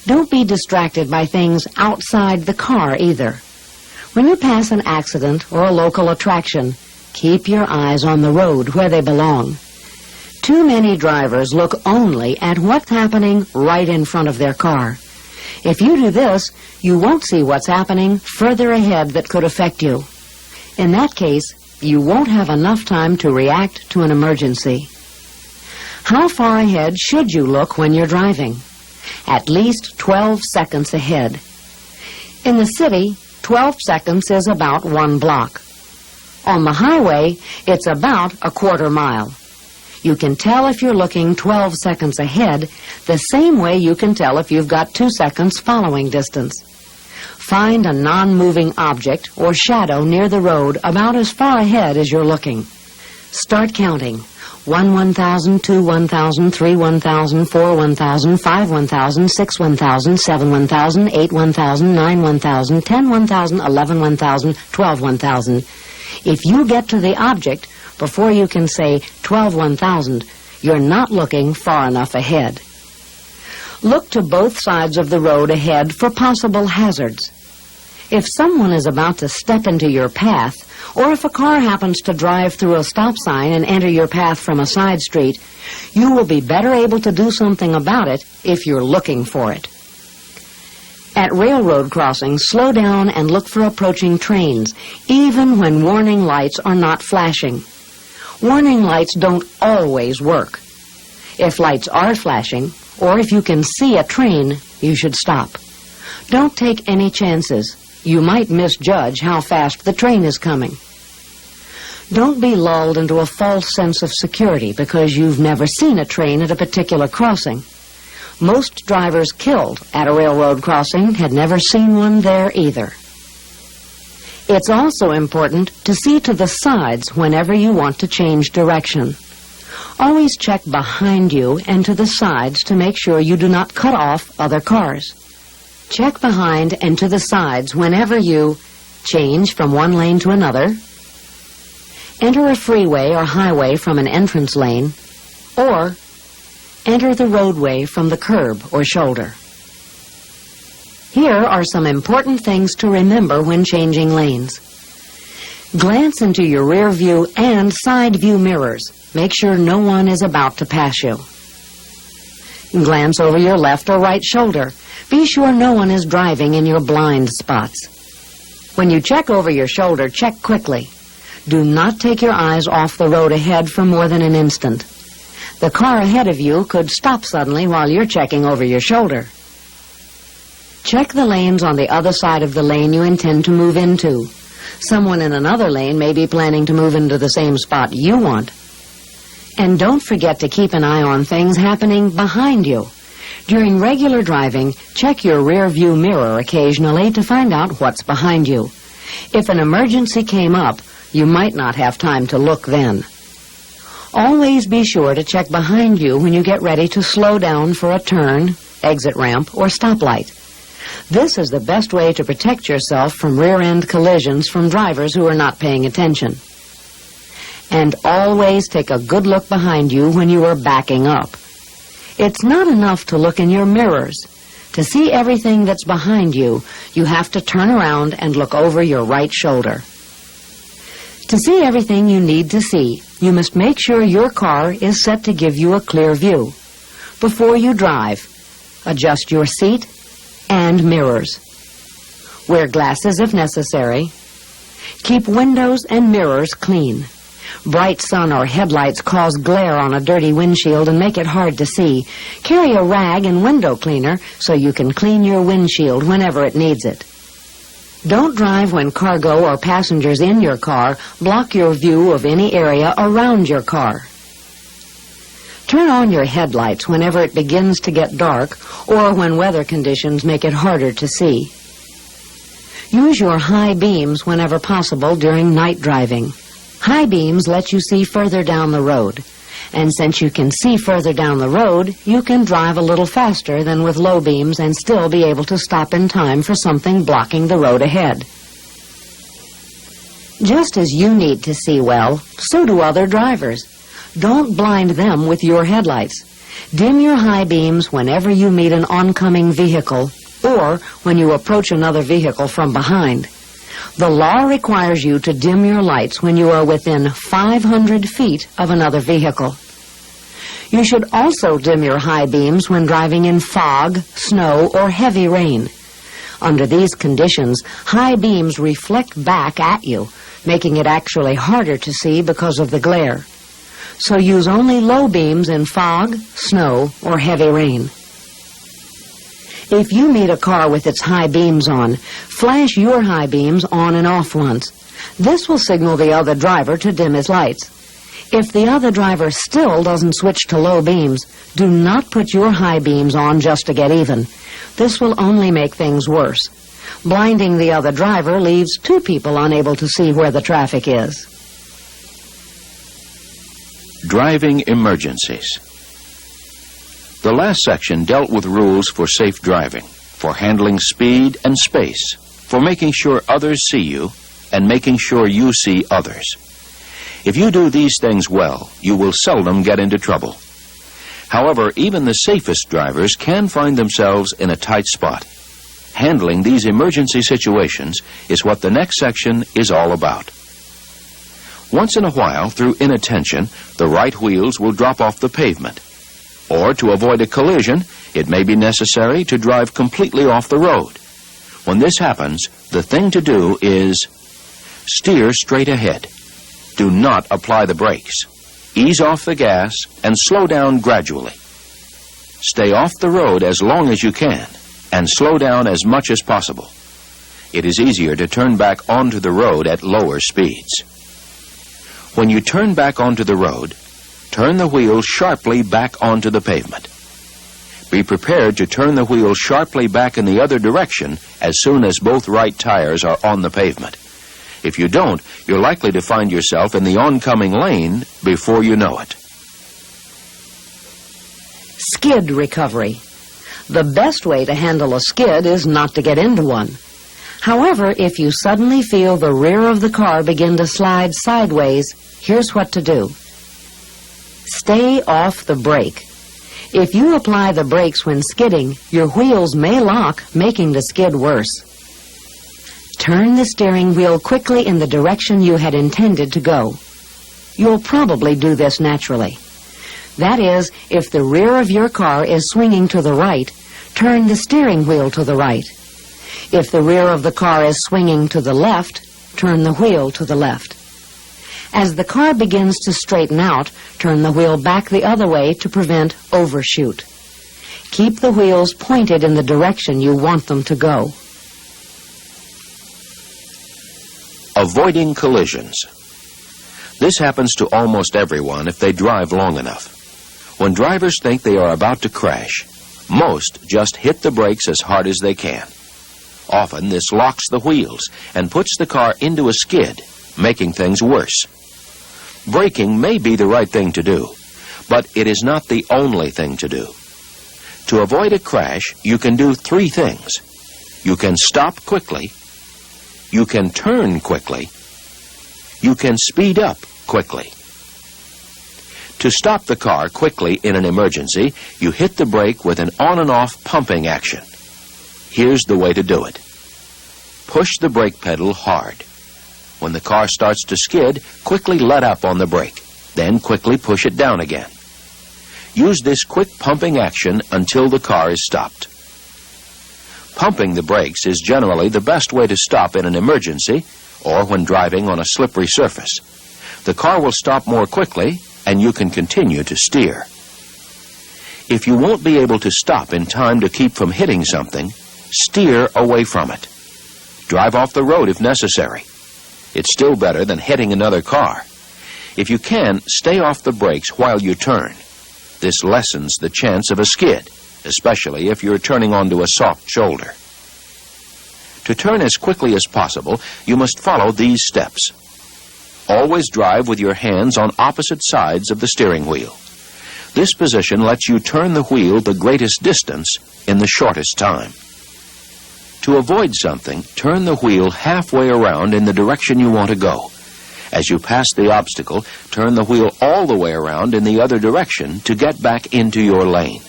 Don't be distracted by things outside the car either. When you pass an accident or a local attraction, keep your eyes on the road where they belong. Too many drivers look only at what's happening right in front of their car. If you do this, you won't see what's happening further ahead that could affect you. In that case, you won't have enough time to react to an emergency. How far ahead should you look when you're driving? At least 12 seconds ahead. In the city, 12 seconds is about 1 block. On the highway, it's about a quarter mile. You can tell if you're looking 12 seconds ahead the same way you can tell if you've got 2 seconds following distance. Find a non-moving object or shadow near the road about as far ahead as you're looking. Start counting. 1 1,000, 2 1,000, 3 1,000, 4 1,000, 5 1,000, 6 1,000, 7 1,000, 8 1,000, 9 1,000, 10 1,000, 11 1,000, 12 1,000. If you get to the object before you can say 12 1,000, you're not looking far enough ahead. Look to both sides of the road ahead for possible hazards. If someone is about to step into your path, or if a car happens to drive through a stop sign and enter your path from a side street, you will be better able to do something about it if you're looking for it. At railroad crossings, slow down and look for approaching trains, even when warning lights are not flashing. Warning lights don't always work. If lights are flashing, or if you can see a train, you should stop. Don't take any chances. You might misjudge how fast the train is coming. Don't be lulled into a false sense of security because you've never seen a train at a particular crossing. Most drivers killed at a railroad crossing had never seen one there either. It's also important to see to the sides whenever you want to change direction. Always check behind you and to the sides to make sure you do not cut off other cars. Check behind and to the sides whenever you change from one lane to another, enter a freeway or highway from an entrance lane, or enter the roadway from the curb or shoulder. Here are some important things to remember when changing lanes. Glance into your rear view and side view mirrors. Make sure no one is about to pass you. Glance over your left or right shoulder. Be sure no one is driving in your blind spots. When you check over your shoulder, check quickly. Do not take your eyes off the road ahead for more than an instant. The car ahead of you could stop suddenly while you're checking over your shoulder. Check the lanes on the other side of the lane you intend to move into. Someone in another lane may be planning to move into the same spot you want. And don't forget to keep an eye on things happening behind you. During regular driving, check your rear view mirror occasionally to find out what's behind you. If an emergency came up, you might not have time to look then. Always be sure to check behind you when you get ready to slow down for a turn, exit ramp, or stoplight. This is the best way to protect yourself from rear-end collisions from drivers who are not paying attention. And always take a good look behind you when you are backing up. It's not enough to look in your mirrors. To see everything that's behind you, you have to turn around and look over your right shoulder. To see everything you need to see, you must make sure your car is set to give you a clear view. Before you drive, adjust your seat and mirrors. Wear glasses if necessary. Keep windows and mirrors clean. Bright sun or headlights cause glare on a dirty windshield and make it hard to see. Carry a rag and window cleaner so you can clean your windshield whenever it needs it. Don't drive when cargo or passengers in your car block your view of any area around your car. Turn on your headlights whenever it begins to get dark or when weather conditions make it harder to see. Use your high beams whenever possible during night driving. High beams let you see further down the road. And since you can see further down the road, you can drive a little faster than with low beams and still be able to stop in time for something blocking the road ahead. Just as you need to see well, so do other drivers. Don't blind them with your headlights. Dim your high beams whenever you meet an oncoming vehicle or when you approach another vehicle from behind. The law requires you to dim your lights when you are within 500 feet of another vehicle. You should also dim your high beams when driving in fog, snow, or heavy rain. Under these conditions, high beams reflect back at you, making it actually harder to see because of the glare. So use only low beams in fog, snow, or heavy rain. If you meet a car with its high beams on, flash your high beams on and off once. This will signal the other driver to dim his lights. If the other driver still doesn't switch to low beams, do not put your high beams on just to get even. This will only make things worse. Blinding the other driver leaves two people unable to see where the traffic is. Driving emergencies. The last section dealt with rules for safe driving, for handling speed and space, for making sure others see you, and making sure you see others. If you do these things well, you will seldom get into trouble. However, even the safest drivers can find themselves in a tight spot. Handling these emergency situations is what the next section is all about. Once in a while, through inattention, the right wheels will drop off the pavement. Or, to avoid a collision, it may be necessary to drive completely off the road. When this happens, the thing to do is steer straight ahead. Do not apply the brakes. Ease off the gas and slow down gradually. Stay off the road as long as you can and slow down as much as possible. It is easier to turn back onto the road at lower speeds. When you turn back onto the road, turn the wheel sharply back onto the pavement. Be prepared to turn the wheel sharply back in the other direction as soon as both right tires are on the pavement. If you don't, you're likely to find yourself in the oncoming lane before you know it. Skid recovery. The best way to handle a skid is not to get into one. However, if you suddenly feel the rear of the car begin to slide sideways, here's what to do. Stay off the brake. If you apply the brakes when skidding, your wheels may lock, making the skid worse. Turn the steering wheel quickly in the direction you had intended to go. You'll probably do this naturally. That is, if the rear of your car is swinging to the right, turn the steering wheel to the right. If the rear of the car is swinging to the left, turn the wheel to the left. As the car begins to straighten out, turn the wheel back the other way to prevent overshoot. Keep the wheels pointed in the direction you want them to go. Avoiding collisions. This happens to almost everyone if they drive long enough. When drivers think they are about to crash, most just hit the brakes as hard as they can. Often this locks the wheels and puts the car into a skid, making things worse. Braking may be the right thing to do, but it is not the only thing to do. To avoid a crash, you can do three things. You can stop quickly, you can turn quickly, you can speed up quickly. To stop the car quickly in an emergency, you hit the brake with an on and off pumping action. Here's the way to do it. Push the brake pedal hard. When the car starts to skid, quickly let up on the brake, then quickly push it down again. Use this quick pumping action until the car is stopped. Pumping the brakes is generally the best way to stop in an emergency or when driving on a slippery surface. The car will stop more quickly and you can continue to steer. If you won't be able to stop in time to keep from hitting something, steer away from it. Drive off the road if necessary. It's still better than hitting another car. If you can, stay off the brakes while you turn. This lessens the chance of a skid, especially if you're turning onto a soft shoulder. To turn as quickly as possible, you must follow these steps. Always drive with your hands on opposite sides of the steering wheel. This position lets you turn the wheel the greatest distance in the shortest time. To avoid something, turn the wheel halfway around in the direction you want to go. As you pass the obstacle, turn the wheel all the way around in the other direction to get back into your lane.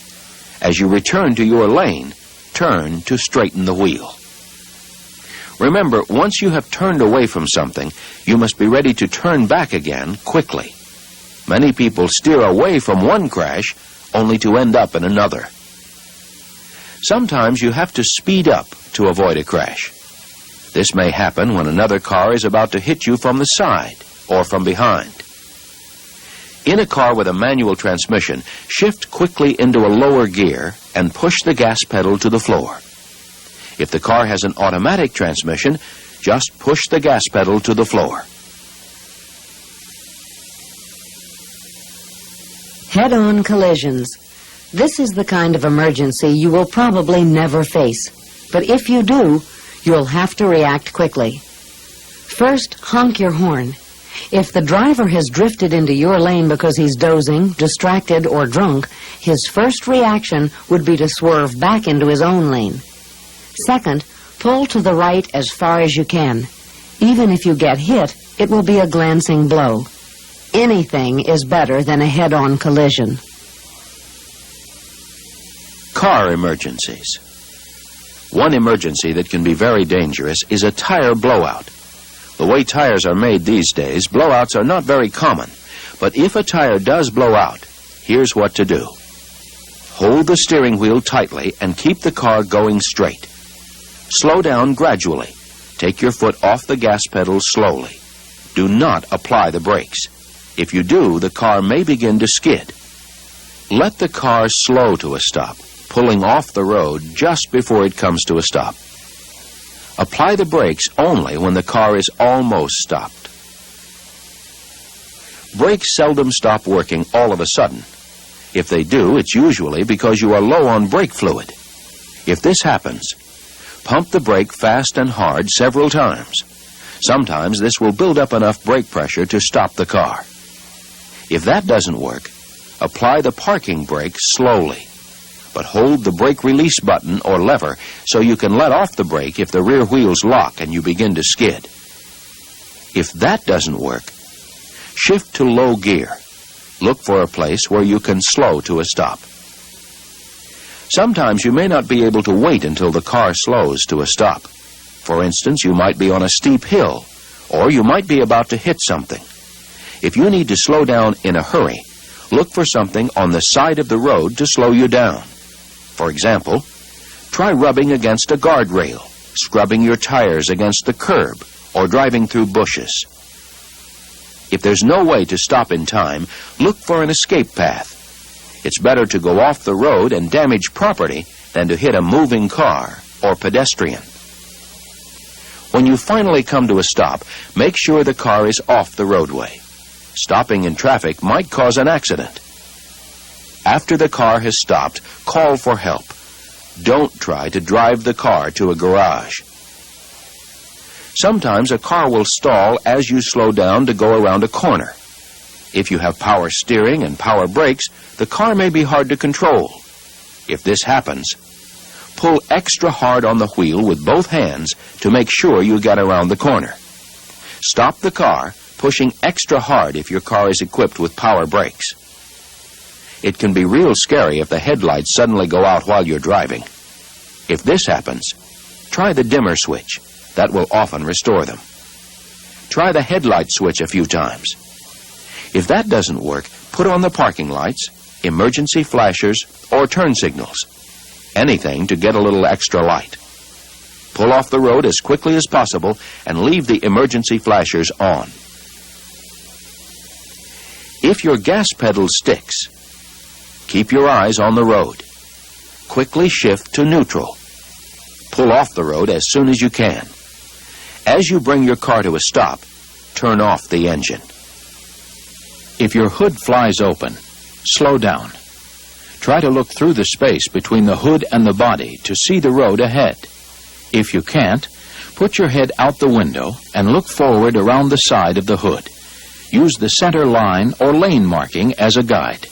As you return to your lane, turn to straighten the wheel. Remember, once you have turned away from something, you must be ready to turn back again quickly. Many people steer away from one crash only to end up in another. Sometimes you have to speed up to avoid a crash. This may happen when another car is about to hit you from the side or from behind. In a car with a manual transmission, shift quickly into a lower gear and push the gas pedal to the floor. If the car has an automatic transmission, just push the gas pedal to the floor. Head-on collisions. This is the kind of emergency you will probably never face. But if you do, you'll have to react quickly. First, honk your horn. If the driver has drifted into your lane because he's dozing, distracted, or drunk, his first reaction would be to swerve back into his own lane. Second, pull to the right as far as you can. Even if you get hit, it will be a glancing blow. Anything is better than a head-on collision. Car emergencies. One emergency that can be very dangerous is a tire blowout. The way tires are made these days, blowouts are not very common. But if a tire does blow out, here's what to do. Hold the steering wheel tightly and keep the car going straight. Slow down gradually. Take your foot off the gas pedal slowly. Do not apply the brakes. If you do, the car may begin to skid. Let the car slow to a stop. pulling off the road just before it comes to a stop. Apply the brakes only when the car is almost stopped. Brakes seldom stop working all of a sudden. If they do, it's usually because you are low on brake fluid. If this happens, pump the brake fast and hard several times. Sometimes this will build up enough brake pressure to stop the car. If that doesn't work, apply the parking brake slowly, but hold the brake release button or lever so you can let off the brake if the rear wheels lock and you begin to skid. If that doesn't work, shift to low gear. Look for a place where you can slow to a stop. Sometimes you may not be able to wait until the car slows to a stop. For instance, you might be on a steep hill, or you might be about to hit something. If you need to slow down in a hurry, look for something on the side of the road to slow you down. For example, try rubbing against a guardrail, scrubbing your tires against the curb, or driving through bushes. If there's no way to stop in time, look for an escape path. It's better to go off the road and damage property than to hit a moving car or pedestrian. When you finally come to a stop, make sure the car is off the roadway. Stopping in traffic might cause an accident. After the car has stopped, call for help. Don't try to drive the car to a garage. Sometimes a car will stall as you slow down to go around a corner. If you have power steering and power brakes, the car may be hard to control. If this happens, pull extra hard on the wheel with both hands to make sure you get around the corner. Stop the car, pushing extra hard if your car is equipped with power brakes. It can be real scary if the headlights suddenly go out while you're driving. If this happens, try the dimmer switch. That will often restore them. Try the headlight switch a few times. If that doesn't work, put on the parking lights, emergency flashers, or turn signals. Anything to get a little extra light. Pull off the road as quickly as possible and leave the emergency flashers on. If your gas pedal sticks, keep your eyes on the road. Quickly shift to neutral. Pull off the road as soon as you can. As you bring your car to a stop, turn off the engine. If your hood flies open, slow down. Try to look through the space between the hood and the body to see the road ahead. If you can't, put your head out the window and look forward around the side of the hood. Use the center line or lane marking as a guide.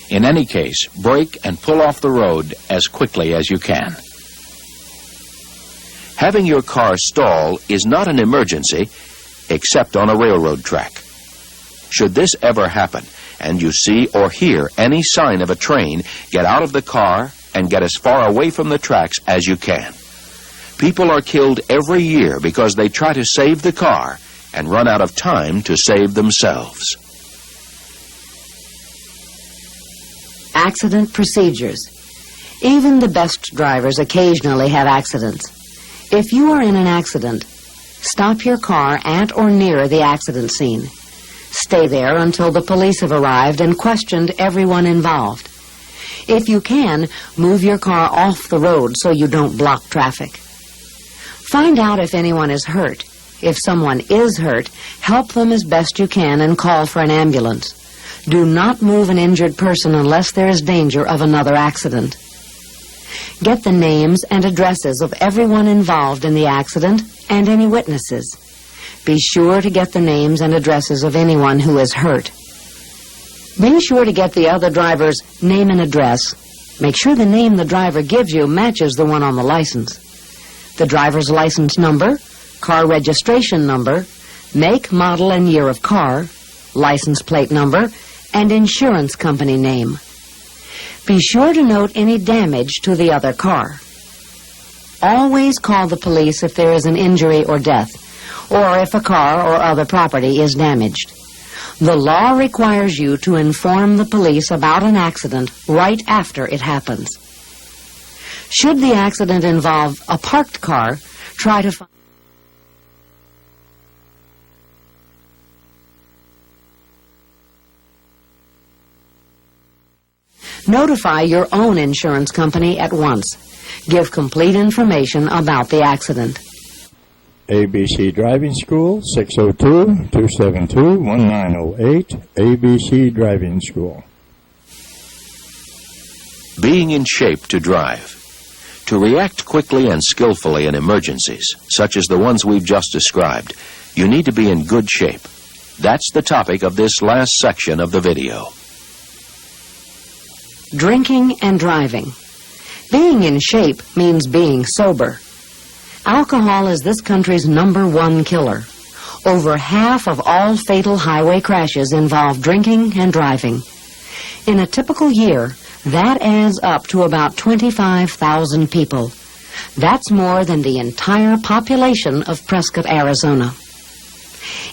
In any case, brake and pull off the road as quickly as you can. Having your car stall is not an emergency, except on a railroad track. Should this ever happen, and you see or hear any sign of a train, get out of the car and get as far away from the tracks as you can. People are killed every year because they try to save the car and run out of time to save themselves. Accident procedures. Even the best drivers occasionally have accidents. If you are in an accident, stop your car at or near the accident scene. Stay there until the police have arrived and questioned everyone involved. If you can, move your car off the road so you don't block traffic. Find out if anyone is hurt. If someone is hurt, help them as best you can and call for an ambulance. Do not move an injured person unless there is danger of another accident. Get the names and addresses of everyone involved in the accident and any witnesses. Be sure to get the names and addresses of anyone who is hurt. Be sure to get the other driver's name and address. Make sure the name the driver gives you matches the one on the license. The driver's license number, car registration number, make, model, and year of car, license plate number, and insurance company name. Be sure to note any damage to the other car. Always call the police if there is an injury or death, or if a car or other property is damaged. The law requires you to inform the police about an accident right after it happens. Should the accident involve a parked car, try to find Notify your own insurance company at once. Give complete information about the accident. ABC Driving School, 602-272-1908, ABC Driving School. Being in shape to drive. To react quickly and skillfully in emergencies, such as the ones we've just described, you need to be in good shape. That's the topic of this last section of the video. Drinking and driving. Being in shape means being sober. Alcohol is this country's #1 killer. Over half of all fatal highway crashes involve drinking and driving. In a typical year, that adds up to about 25,000 people. That's more than the entire population of Prescott, Arizona.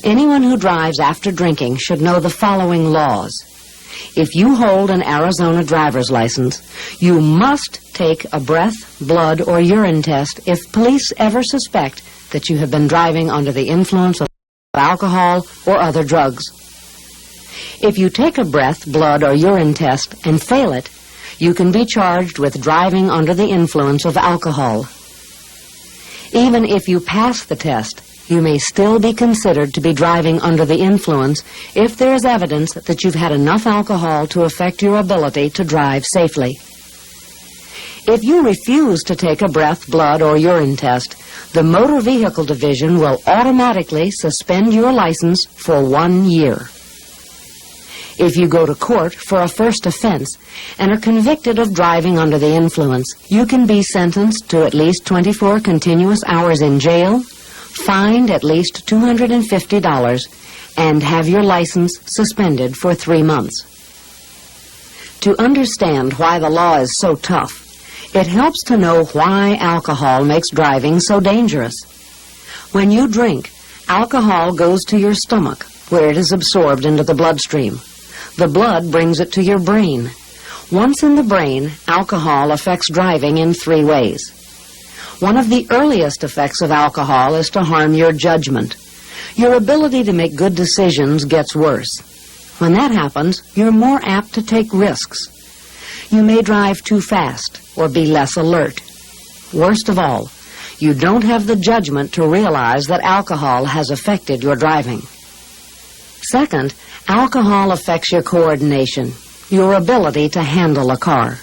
Anyone who drives after drinking should know the following laws. If you hold an Arizona driver's license, you must take a breath, blood, or urine test if police ever suspect that you have been driving under the influence of alcohol or other drugs. If you take a breath, blood, or urine test and fail it, you can be charged with driving under the influence of alcohol. Even if you pass the test, you may still be considered to be driving under the influence if there is evidence that you've had enough alcohol to affect your ability to drive safely. If you refuse to take a breath, blood, or urine test, the Motor Vehicle Division will automatically suspend your license for 1 year. If you go to court for a first offense and are convicted of driving under the influence, you can be sentenced to at least 24 continuous hours in jail, fined at least $250, and have your license suspended for 3 months. To understand why the law is so tough, it helps to know why alcohol makes driving so dangerous. When you drink, alcohol goes to your stomach, where it is absorbed into the bloodstream. The blood brings it to your brain. Once in the brain, alcohol affects driving in 3 ways. One of the earliest effects of alcohol is to harm your judgment. Your ability to make good decisions gets worse. When that happens, you're more apt to take risks. You may drive too fast or be less alert. Worst of all, you don't have the judgment to realize that alcohol has affected your driving. Second, alcohol affects your coordination, your ability to handle a car.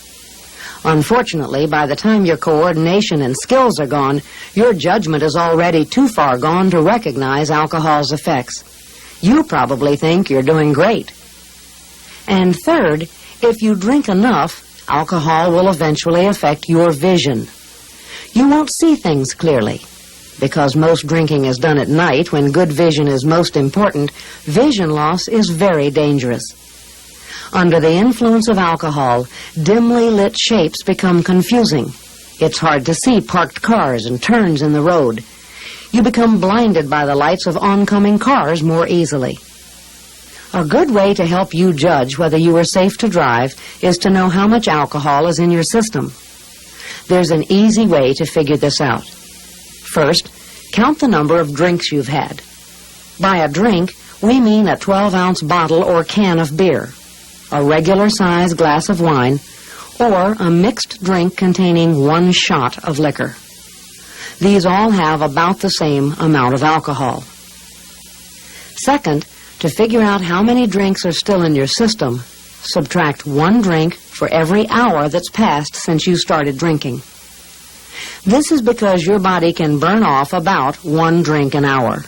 Unfortunately, by the time your coordination and skills are gone, your judgment is already too far gone to recognize alcohol's effects. You probably think you're doing great. And third, if you drink enough, alcohol will eventually affect your vision. You won't see things clearly. Because most drinking is done at night when good vision is most important, vision loss is very dangerous. Under the influence of alcohol, dimly lit shapes become confusing. It's hard to see parked cars and turns in the road. You become blinded by the lights of oncoming cars more easily. A good way to help you judge whether you are safe to drive is to know how much alcohol is in your system. There's an easy way to figure this out. First, count the number of drinks you've had. By a drink, we mean a 12-ounce bottle or can of beer, a regular-size glass of wine, or a mixed drink containing 1 shot of liquor. These all have about the same amount of alcohol. Second, to figure out how many drinks are still in your system, subtract 1 drink for every hour that's passed since you started drinking. This is because your body can burn off about 1 drink an hour.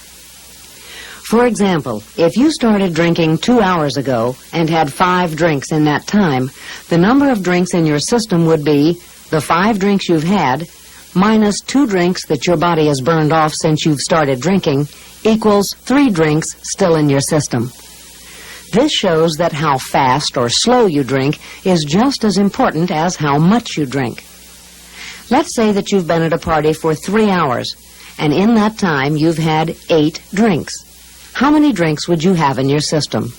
For example, if you started drinking 2 hours ago and had 5 drinks in that time, the number of drinks in your system would be the 5 drinks you've had minus 2 drinks that your body has burned off since you've started drinking equals 3 drinks still in your system. This shows that how fast or slow you drink is just as important as how much you drink. Let's say that you've been at a party for 3 hours, and in that time you've had 8 drinks. How many drinks would you have in your system?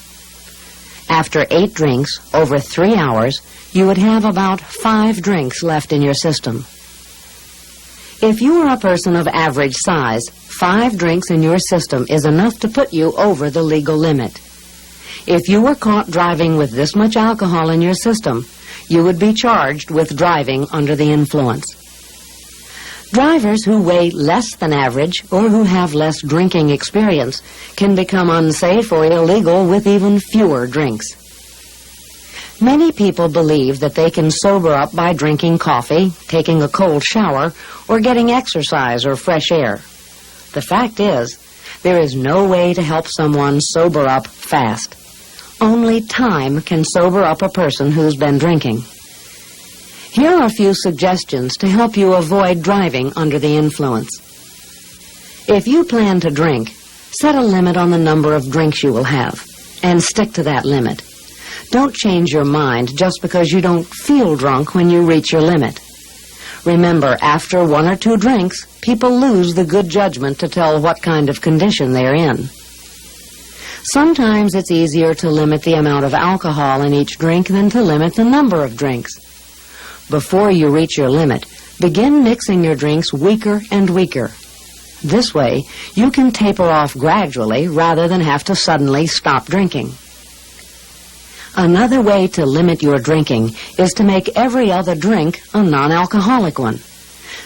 After 8 drinks, over 3 hours, you would have about 5 drinks left in your system. If you are a person of average size, 5 drinks in your system is enough to put you over the legal limit. If you were caught driving with this much alcohol in your system, you would be charged with driving under the influence. Drivers who weigh less than average or who have less drinking experience can become unsafe or illegal with even fewer drinks. Many people believe that they can sober up by drinking coffee, taking a cold shower, or getting exercise or fresh air. The fact is, there is no way to help someone sober up fast. Only time can sober up a person who's been drinking. Here are a few suggestions to help you avoid driving under the influence. If you plan to drink, set a limit on the number of drinks you will have, and stick to that limit. Don't change your mind just because you don't feel drunk when you reach your limit. Remember, after 1 or 2 drinks, people lose the good judgment to tell what kind of condition they're in. Sometimes it's easier to limit the amount of alcohol in each drink than to limit the number of drinks. Before you reach your limit, begin mixing your drinks weaker and weaker. This way, you can taper off gradually rather than have to suddenly stop drinking. Another way to limit your drinking is to make every other drink a non-alcoholic one.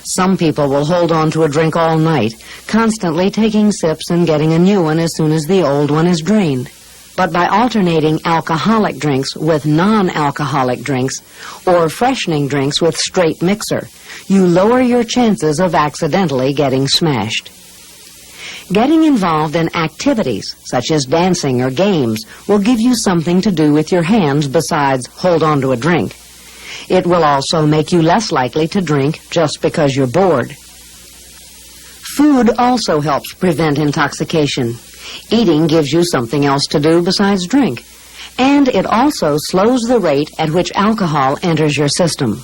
Some people will hold on to a drink all night, constantly taking sips and getting a new one as soon as the old one is drained. But by alternating alcoholic drinks with non-alcoholic drinks or freshening drinks with straight mixer, you lower your chances of accidentally getting smashed. Getting involved in activities such as dancing or games will give you something to do with your hands besides hold on to a drink. It will also make you less likely to drink just because you're bored. Food also helps prevent intoxication. Eating gives you something else to do besides drink, and it also slows the rate at which alcohol enters your system.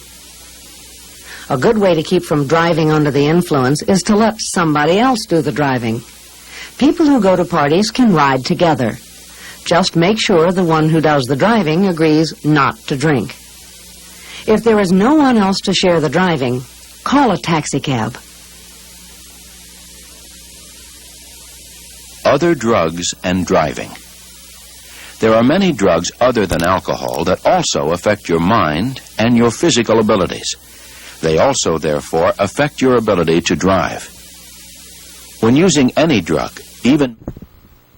A good way to keep from driving under the influence is to let somebody else do the driving. People who go to parties can ride together. Just make sure the one who does the driving agrees not to drink. If there is no one else to share the driving, call a taxi cab. Other drugs and driving. There are many drugs other than alcohol that also affect your mind and your physical abilities. They also, therefore, affect your ability to drive. When using any drug, even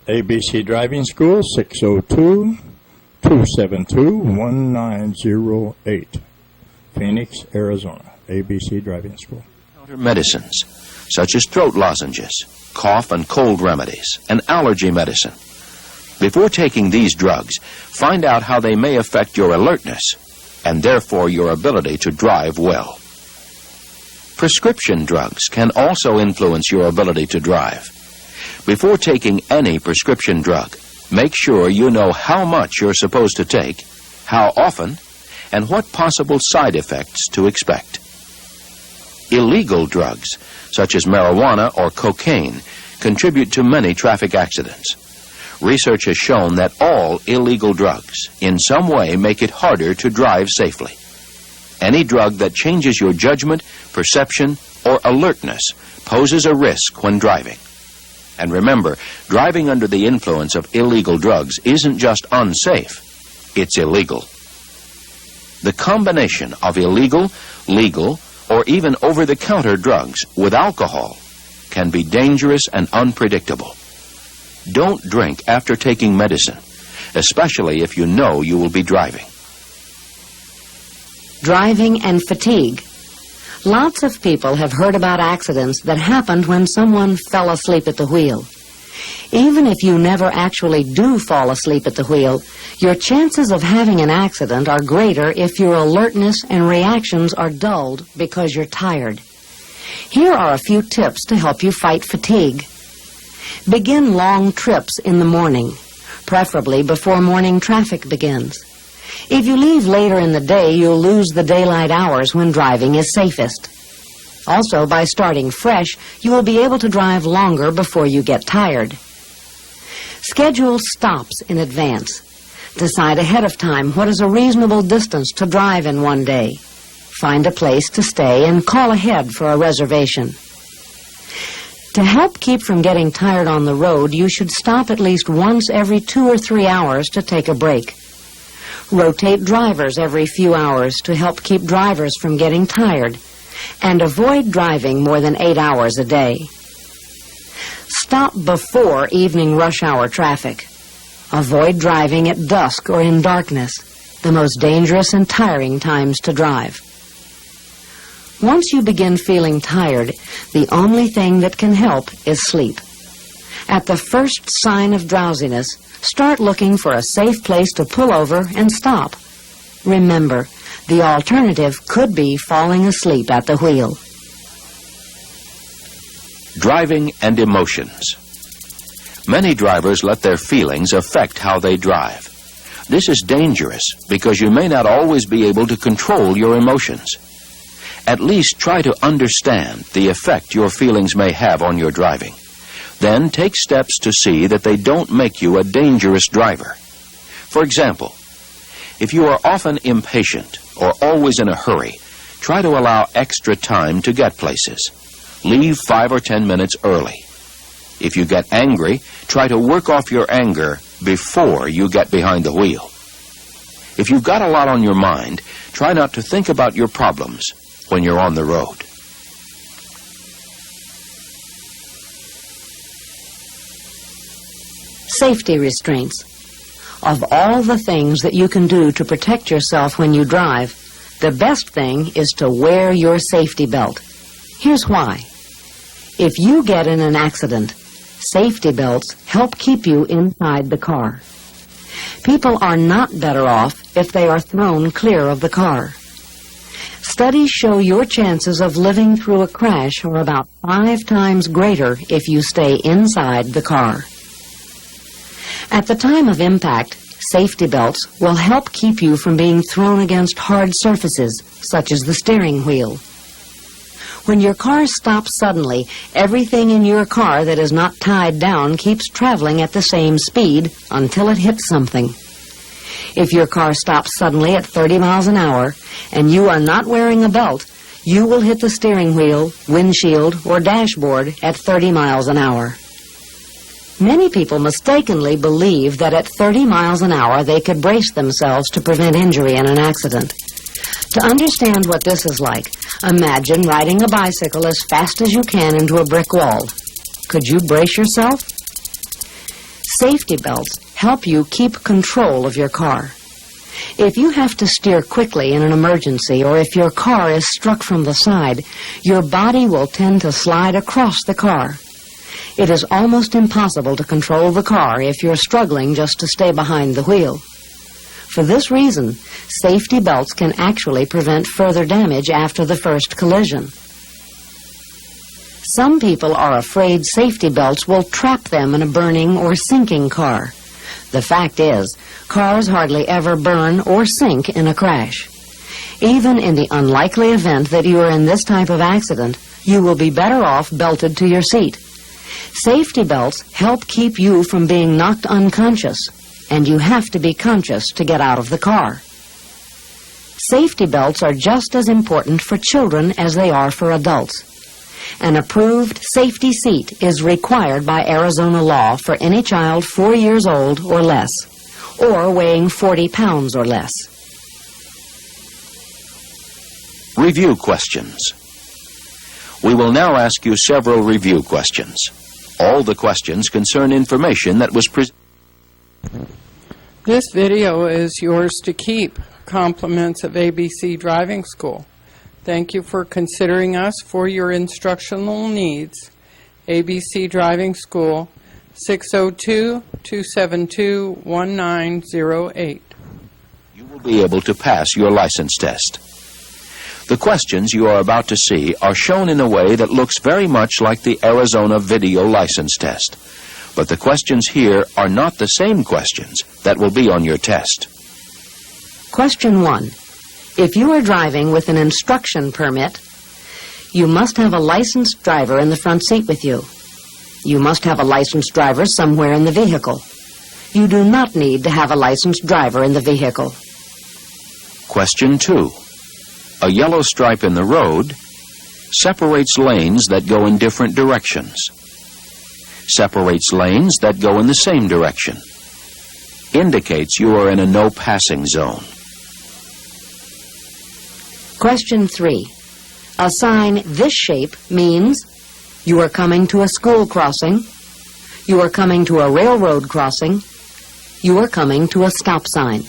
ABC Driving School, 602-272-1908, Phoenix, Arizona. ABC Driving School. medicines, such as throat lozenges, cough and cold remedies, and allergy medicine. Before taking these drugs, find out how they may affect your alertness and therefore your ability to drive well. Prescription drugs can also influence your ability to drive. Before taking any prescription drug, make sure you know how much you're supposed to take, how often, and what possible side effects to expect. Illegal drugs, such as marijuana or cocaine, contribute to many traffic accidents. Research has shown that all illegal drugs in some way make it harder to drive safely. Any drug that changes your judgment, perception, or alertness poses a risk when driving. And remember, driving under the influence of illegal drugs isn't just unsafe, it's illegal. The combination of illegal, legal, or even over-the-counter drugs with alcohol can be dangerous and unpredictable. Don't drink after taking medicine, especially if you know you will be driving. Driving and fatigue. Lots of people have heard about accidents that happened when someone fell asleep at the wheel. Even if you never actually do fall asleep at the wheel, your chances of having an accident are greater if your alertness and reactions are dulled because you're tired. Here are a few tips to help you fight fatigue. Begin long trips in the morning, preferably before morning traffic begins. If you leave later in the day, you'll lose the daylight hours when driving is safest. Also, by starting fresh, you will be able to drive longer before you get tired. Schedule stops in advance. Decide ahead of time what is a reasonable distance to drive in one day. Find a place to stay and call ahead for a reservation. To help keep from getting tired on the road, you should stop at least once every 2 or 3 hours to take a break. Rotate drivers every few hours to help keep drivers from getting tired, and avoid driving more than 8 hours a day. Stop before evening rush hour traffic. Avoid driving at dusk or in darkness, the most dangerous and tiring times to drive. Once you begin feeling tired, the only thing that can help is sleep. At the first sign of drowsiness, start looking for a safe place to pull over and stop. Remember, the alternative could be falling asleep at the wheel. Driving and emotions. Many drivers let their feelings affect how they drive. This is dangerous because you may not always be able to control your emotions. At least try to understand the effect your feelings may have on your driving. Then take steps to see that they don't make you a dangerous driver. For example, if you are often impatient or always in a hurry, try to allow extra time to get places. Leave 5 or 10 minutes early. If you get angry, try to work off your anger before you get behind the wheel. If you've got a lot on your mind, try not to think about your problems when you're on the road. Safety restraints. Of all the things that you can do to protect yourself when you drive, the best thing is to wear your safety belt. Here's why. If you get in an accident, safety belts help keep you inside the car. People are not better off if they are thrown clear of the car. Studies show your chances of living through a crash are about 5 times greater if you stay inside the car. At the time of impact, safety belts will help keep you from being thrown against hard surfaces, such as the steering wheel. When your car stops suddenly, everything in your car that is not tied down keeps traveling at the same speed until it hits something. If your car stops suddenly at 30 miles an hour and you are not wearing a belt, you will hit the steering wheel, windshield, or dashboard at 30 miles an hour. Many people mistakenly believe that at 30 miles an hour they could brace themselves to prevent injury in an accident. To understand what this is like, imagine riding a bicycle as fast as you can into a brick wall. Could you brace yourself? Safety belts help you keep control of your car. If you have to steer quickly in an emergency, or if your car is struck from the side, your body will tend to slide across the car. It is almost impossible to control the car if you're struggling just to stay behind the wheel. For this reason, safety belts can actually prevent further damage after the first collision. Some people are afraid safety belts will trap them in a burning or sinking car. The fact is, cars hardly ever burn or sink in a crash. Even in the unlikely event that you are in this type of accident, you will be better off belted to your seat. Safety belts help keep you from being knocked unconscious, and you have to be conscious to get out of the car. Safety belts are just as important for children as they are for adults. An approved safety seat is required by Arizona law for any child 4 years old or less, or weighing 40 pounds or less. Review questions. We will now ask you several review questions. All the questions concern information that was presented. This video is yours to keep. Compliments of ABC Driving School. Thank you for considering us for your instructional needs. ABC Driving School, 602-272-1908. You will be able to pass your license test. The questions you are about to see are shown in a way that looks very much like the Arizona video license test. But the questions here are not the same questions that will be on your test. Question 1. If you are driving with an instruction permit, you must have a licensed driver in the front seat with you. You must have a licensed driver somewhere in the vehicle. You do not need to have a licensed driver in the vehicle. Question 2. A yellow stripe in the road separates lanes that go in different directions. Separates lanes that go in the same direction. indicates you are in a no passing zone. Question 3. A sign this shape means you are coming to a school crossing, you are coming to a railroad crossing, you are coming to a stop sign.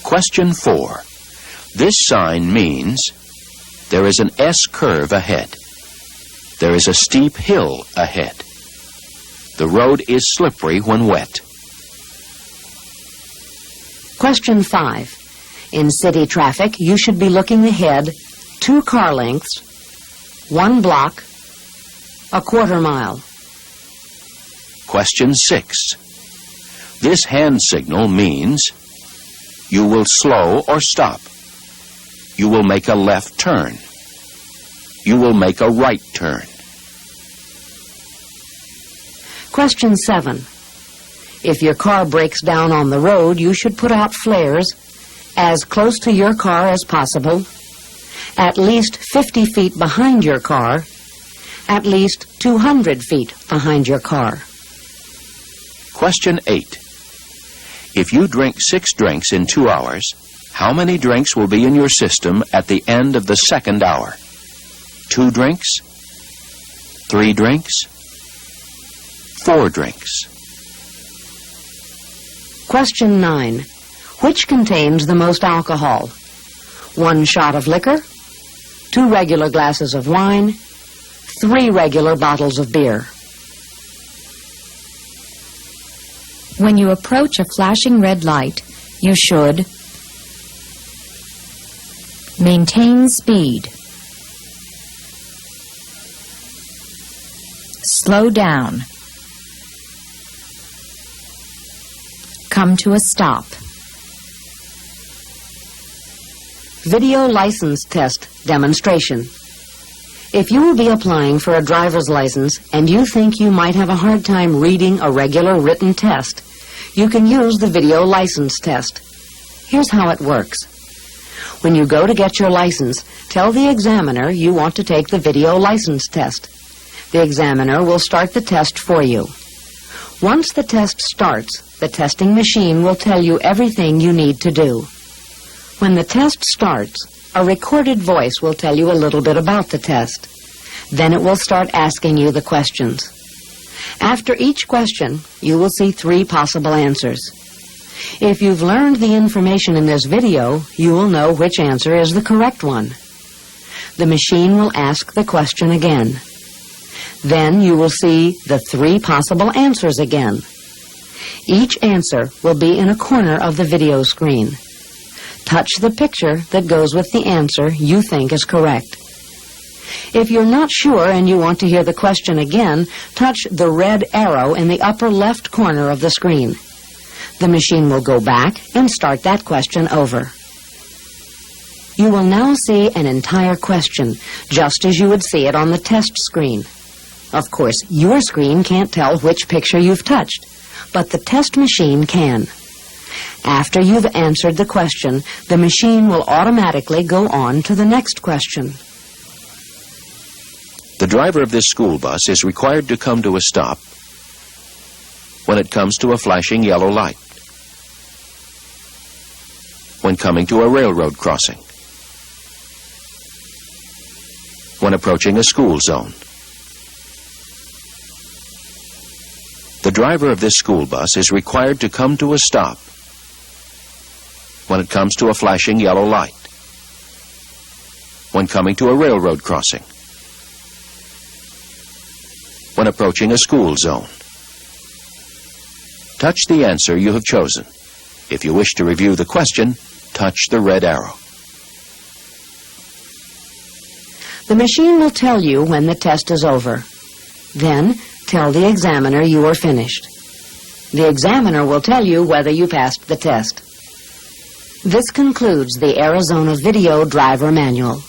Question 4. This sign means there is an S curve ahead. There is a steep hill ahead. The road is slippery when wet. Question 5. In city traffic, you should be looking ahead 2 car lengths, 1 block, a quarter mile. Question 6. This hand signal means you will slow or stop. You will make a left turn. You will make a right turn. Question 7. If your car breaks down on the road, you should put out flares as close to your car as possible, at least 50 feet behind your car, at least 200 feet behind your car. Question 8. If you drink 6 drinks in 2 hours, how many drinks will be in your system at the end of the second hour? 2 drinks? 3 drinks? 4 drinks? Question 9. Which contains the most alcohol? 1 shot of liquor, 2 regular glasses of wine, 3 regular bottles of beer. When you approach a flashing red light, you should maintain speed, slow down, come to a stop. Video license test demonstration. If you will be applying for a driver's license and you think you might have a hard time reading a regular written test, you can use the video license test. Here's how it works. When you go to get your license, tell the examiner you want to take the video license test. The examiner will start the test for you. Once the test starts, the testing machine will tell you everything you need to do. When the test starts, a recorded voice will tell you a little bit about the test. Then it will start asking you the questions. After each question, you will see 3 possible answers. If you've learned the information in this video, you will know which answer is the correct one. The machine will ask the question again. Then you will see the 3 possible answers again. Each answer will be in a corner of the video screen. Touch the picture that goes with the answer you think is correct. If you're not sure and you want to hear the question again, touch the red arrow in the upper left corner of the screen. The machine will go back and start that question over. You will now see an entire question, just as you would see it on the test screen. Of course, your screen can't tell which picture you've touched, but the test machine can. After you've answered the question, the machine will automatically go on to the next question. The driver of this school bus is required to come to a stop when it comes to a flashing yellow light, when coming to a railroad crossing, when approaching a school zone. The driver of this school bus is required to come to a stop when it comes to a flashing yellow light, when coming to a railroad crossing, when approaching a school zone. Touch the answer you have chosen. If you wish to review the question, touch the red arrow. The machine will tell you when the test is over. Then, tell the examiner you are finished. The examiner will tell you whether you passed the test. This concludes the Arizona Video Driver Manual.